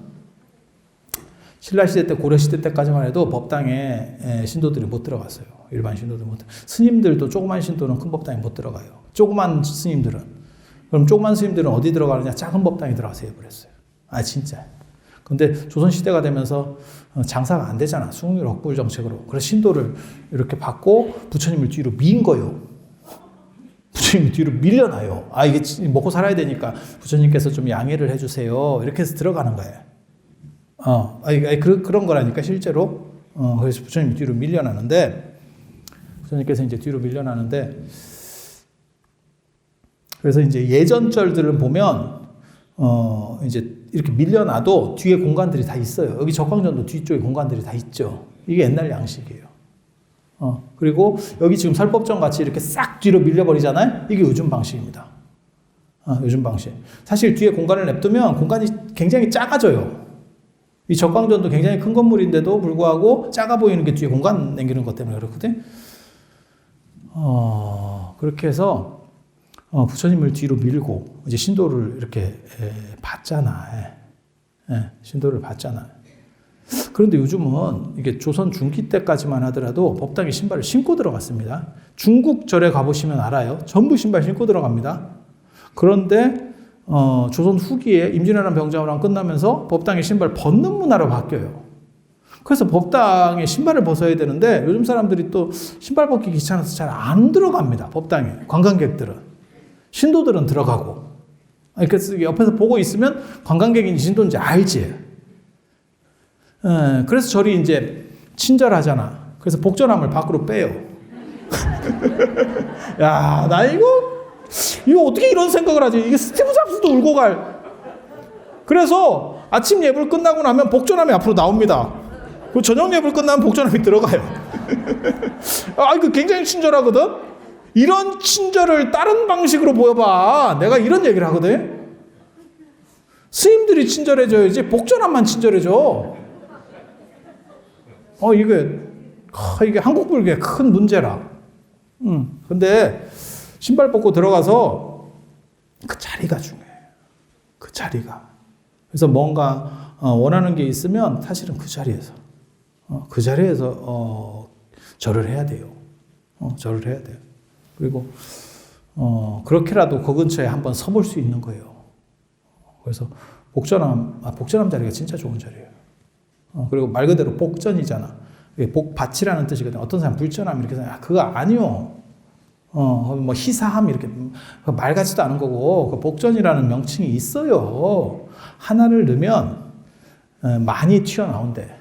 신라시대 때, 고려시대 때까지만 해도 법당에 신도들이 못 들어갔어요. 일반 신도들 못 들어가요. 스님들도 조그만 신도는 큰 법당에 못 들어가요. 조그만 스님들은. 그럼 조그만 스님들은 어디 들어가느냐? 작은 법당에 들어가서 해버렸어요. 아, 진짜. 근데 조선시대가 되면서 장사가 안 되잖아. 숭율 억불 정책으로. 그래서 신도를 이렇게 받고 부처님을 뒤로 민 거예요. 부처님이 뒤로 밀려나요. 아, 이게 먹고 살아야 되니까 부처님께서 좀 양해를 해주세요. 이렇게 해서 들어가는 거예요. 그런 거라니까, 실제로. 그래서 부처님이 뒤로 밀려나는데, 부처님께서 이제 뒤로 밀려나는데, 그래서 이제 예전 절들을 보면, 이제 이렇게 밀려나도 뒤에 공간들이 다 있어요. 여기 적광전도 뒤쪽에 공간들이 다 있죠. 이게 옛날 양식이에요. 그리고 여기 지금 설법전 같이 이렇게 싹 뒤로 밀려버리잖아요. 이게 요즘 방식입니다. 요즘 방식. 사실 뒤에 공간을 냅두면 공간이 굉장히 작아져요. 이 적광전도 굉장히 큰 건물인데도 불구하고 작아 보이는 게 뒤에 공간 남기는 것 때문에 그렇거든. 그렇게 해서 부처님을 뒤로 밀고 이제 신도를 이렇게 받잖아. 신도를 받잖아. 그런데 요즘은 이게 조선 중기 때까지만 하더라도 법당에 신발을 신고 들어갔습니다. 중국 절에 가보시면 알아요. 전부 신발 신고 들어갑니다. 그런데 조선 후기에 임진왜란 병자호란 끝나면서 법당에 신발 벗는 문화로 바뀌어요. 그래서 법당에 신발을 벗어야 되는데 요즘 사람들이 또 신발 벗기 귀찮아서 잘 안 들어갑니다. 법당에. 관광객들은. 신도들은 들어가고. 그래서 옆에서 보고 있으면 관광객인지 신도인지 알지. 그래서 절이 이제 친절하잖아. 그래서 복전함을 밖으로 빼요. 야, 나 이거 어떻게 이런 생각을 하지? 이게 스티브 잡스도 울고 갈. 그래서 아침 예불 끝나고 나면 복전함이 앞으로 나옵니다. 그 저녁 예불 끝나면 복전함이 들어가요. 이거 굉장히 친절하거든? 이런 친절을 다른 방식으로 보여봐. 내가 이런 얘기를 하거든. 스님들이 친절해져야지 복전함만 친절해져. 이게 한국 불교의 큰 문제라. 근데 신발 벗고 들어가서 그 자리가 중요해요. 그 자리가. 그래서 뭔가 원하는 게 있으면 사실은 그 자리에서 절을 해야 돼요. 절을 해야 돼요. 그리고 그렇게라도 그 근처에 한번 서볼 수 있는 거예요. 그래서 복전함 자리가 진짜 좋은 자리예요. 그리고 말 그대로 복전이잖아. 복밭이라는 뜻이거든. 어떤 사람 불전함 이렇게 생각해. 그거 아니요. 뭐 희사함 이렇게 말 같지도 않은 거고 그 복전이라는 명칭이 있어요. 하나를 넣으면 많이 튀어나온대.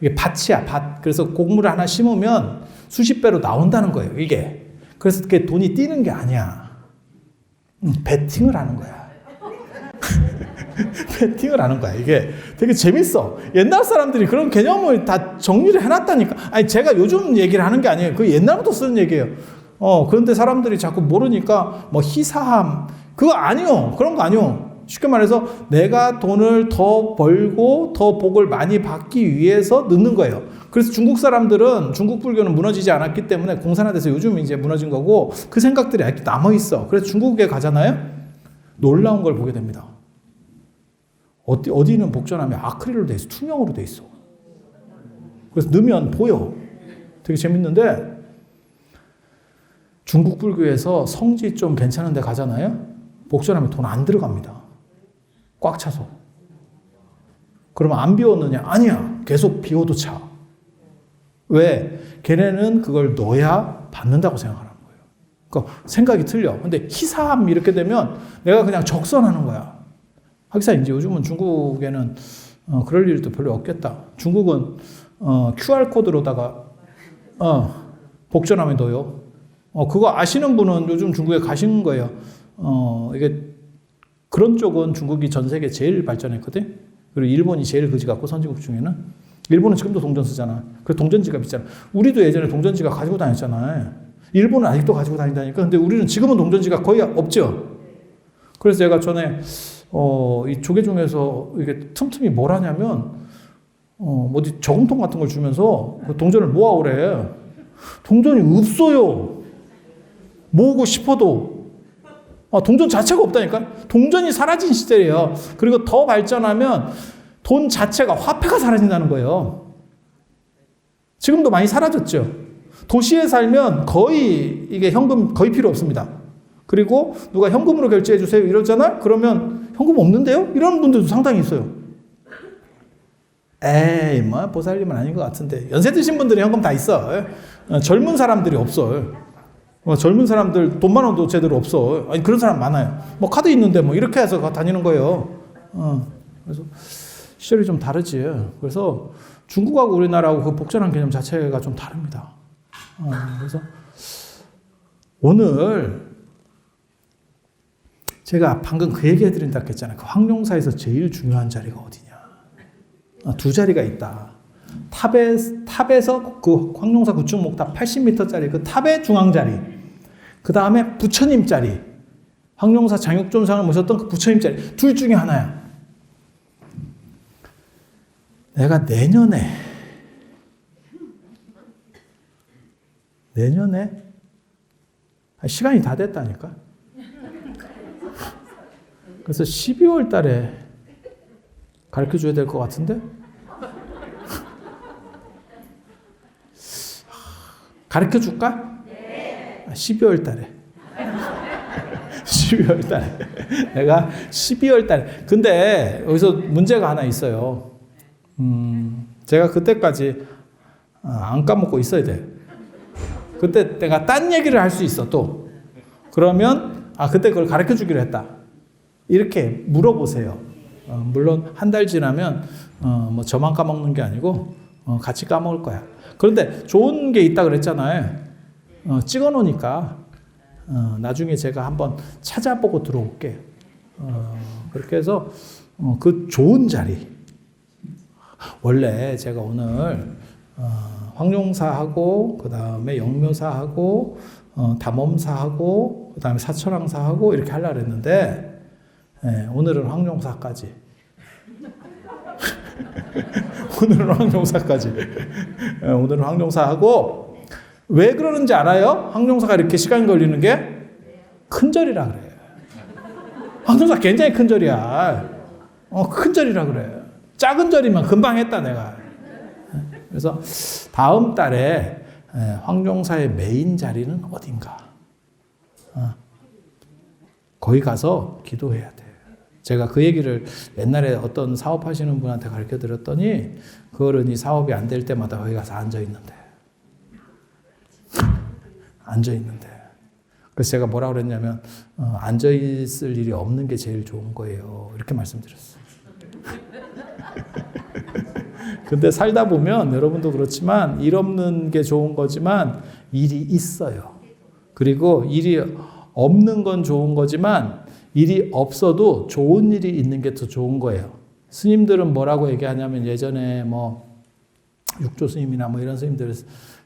이게 밭이야, 밭. 그래서 곡물을 하나 심으면 수십 배로 나온다는 거예요, 이게. 그래서 그게 돈이 뛰는 게 아니야. 베팅을 하는 거야. 베팅을 하는 거야. 이게 되게 재밌어. 옛날 사람들이 그런 개념을 다 정리를 해놨다니까. 아니, 제가 요즘 얘기를 하는 게 아니에요. 그 옛날부터 쓰는 얘기예요. 그런데 사람들이 자꾸 모르니까 뭐 희사함. 그거 아니요. 그런 거 아니요. 쉽게 말해서 내가 돈을 더 벌고 더 복을 많이 받기 위해서 넣는 거예요. 그래서 중국 사람들은 중국 불교는 무너지지 않았기 때문에 공산화돼서 요즘 이제 무너진 거고 그 생각들이 아직도 남아있어. 그래서 중국에 가잖아요. 놀라운 걸 보게 됩니다. 어디는 복전하면 아크릴로 돼 있어. 투명으로 돼 있어. 그래서 넣으면 보여. 되게 재밌는데 중국 불교에서 성지 좀 괜찮은 데 가잖아요. 복전하면 돈 안 들어갑니다. 꽉 차서. 그러면 안 비웠느냐? 아니야. 계속 비워도 차. 왜? 걔네는 그걸 넣어야 받는다고 생각하는 거예요. 그러니까 생각이 틀려. 근데 희사함 이렇게 되면 내가 그냥 적선하는 거야. 하기사 이제 요즘은 중국에는 그럴 일도 별로 없겠다. 중국은 QR코드로다가 복전하면 넣어요. 그거 아시는 분은 요즘 중국에 가신 거예요. 이게 그런 쪽은 중국이 전 세계 제일 발전했거든. 그리고 일본이 제일 그지 같고 선진국 중에는 일본은 지금도 동전 쓰잖아. 그래서 동전지갑 있잖아. 우리도 예전에 동전지갑 가지고 다녔잖아요. 일본은 아직도 가지고 다닌다니까. 근데 우리는 지금은 동전지갑 거의 없죠. 그래서 제가 전에 이 조계 중에서 이게 틈틈이 뭘 하냐면 어디 저금통 같은 걸 주면서 그 동전을 모아오래. 동전이 없어요. 모으고 싶어도 동전 자체가 없다니까. 동전이 사라진 시절이에요. 그리고 더 발전하면 돈 자체가 화폐가 사라진다는 거예요. 지금도 많이 사라졌죠. 도시에 살면 거의 이게 현금 거의 필요 없습니다. 그리고 누가 현금으로 결제해 주세요 이러잖아. 그러면 현금 없는데요? 이런 분들도 상당히 있어요. 에이, 뭐 보살님은 아닌 것 같은데. 연세 드신 분들이 현금 다 있어. 젊은 사람들이 없어. 젊은 사람들 돈만 원도 제대로 없어. 아니, 그런 사람 많아요. 뭐 카드 있는데 뭐 이렇게 해서 다니는 거예요. 그래서 시절이 좀 다르지. 그래서 중국하고 우리나라하고 그 복전한 개념 자체가 좀 다릅니다. 그래서 오늘 제가 방금 그 얘기 해드린다고 했잖아요. 그 황룡사에서 제일 중요한 자리가 어디냐. 두 자리가 있다. 탑에서 그 황룡사 구축목탑 80m짜리 그 탑의 중앙자리. 그 다음에 부처님 자리. 황룡사 장육존상을 모셨던 그 부처님 자리. 둘 중에 하나야. 내가 내년에 시간이 다 됐다니까. 그래서 12월 달에 가르쳐 줘야 될 것 같은데? 가르쳐 줄까? 네. 12월 달에. 12월 달에. 내가 12월 달에. 근데 여기서 문제가 하나 있어요. 제가 그때까지 안 까먹고 있어야 돼. 그때 내가 딴 얘기를 할 수 있어, 또. 그러면, 그때 그걸 가르쳐 주기로 했다. 이렇게 물어보세요. 물론 한 달 지나면 뭐 저만 까먹는 게 아니고 같이 까먹을 거야. 그런데 좋은 게 있다 그랬잖아요. 찍어 놓으니까 나중에 제가 한번 찾아보고 들어올게. 그렇게 해서 그 좋은 자리. 원래 제가 오늘 황룡사하고 그 다음에 영묘사하고 담엄사하고 그 다음에 사천왕사하고 이렇게 하려고 했는데 오늘은 황룡사까지. 오늘은 황룡사까지. 오늘은 황룡사하고 왜 그러는지 알아요? 황룡사가 이렇게 시간이 걸리는 게 큰 절이라 그래. 황룡사 굉장히 큰 절이야. 큰 절이라 그래. 작은 절이면 금방 했다 내가. 그래서 다음 달에 황룡사의 메인 자리는 어딘가? 거기 가서 기도해야 돼. 제가 그 얘기를 옛날에 어떤 사업하시는 분한테 가르쳐 드렸더니 그 어른이 사업이 안 될 때마다 거기 가서 앉아 있는데. 그래서 제가 뭐라고 그랬냐면 앉아 있을 일이 없는 게 제일 좋은 거예요. 이렇게 말씀드렸어요. 근데 살다 보면 여러분도 그렇지만 일 없는 게 좋은 거지만 일이 있어요. 그리고 일이 없는 건 좋은 거지만 일이 없어도 좋은 일이 있는 게 더 좋은 거예요. 스님들은 뭐라고 얘기하냐면 예전에 뭐 육조 스님이나 뭐 이런 스님들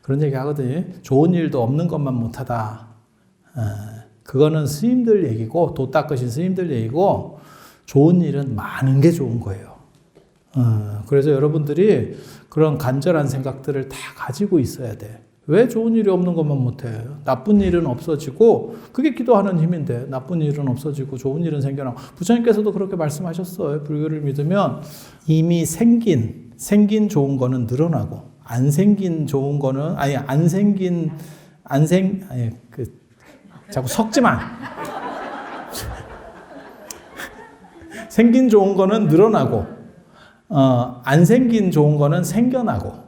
그런 얘기 하거든요. 좋은 일도 없는 것만 못하다. 그거는 스님들 얘기고 도 닦으신 스님들 얘기고 좋은 일은 많은 게 좋은 거예요. 그래서 여러분들이 그런 간절한 생각들을 다 가지고 있어야 돼. 왜 좋은 일이 없는 것만 못해? 나쁜 일은 없어지고 그게 기도하는 힘인데 나쁜 일은 없어지고 좋은 일은 생겨나고 부처님께서도 그렇게 말씀하셨어요. 불교를 믿으면 이미 생긴 좋은 거는 늘어나고 안 생긴 좋은 거는 자꾸 섞지 마. 생긴 좋은 거는 늘어나고 안 생긴 좋은 거는 생겨나고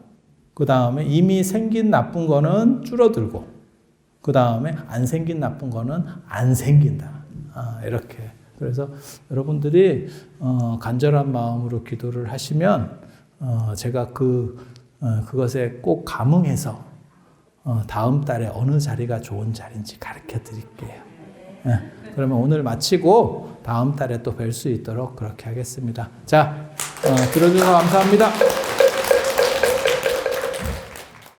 그 다음에 이미 생긴 나쁜 거는 줄어들고 그 다음에 안 생긴 나쁜 거는 안 생긴다. 이렇게. 그래서 여러분들이 간절한 마음으로 기도를 하시면 제가 그것에 꼭 감응해서 다음 달에 어느 자리가 좋은 자리인지 가르쳐 드릴게요. 그러면 오늘 마치고 다음 달에 또 뵐 수 있도록 그렇게 하겠습니다. 자, 들어주셔서 감사합니다.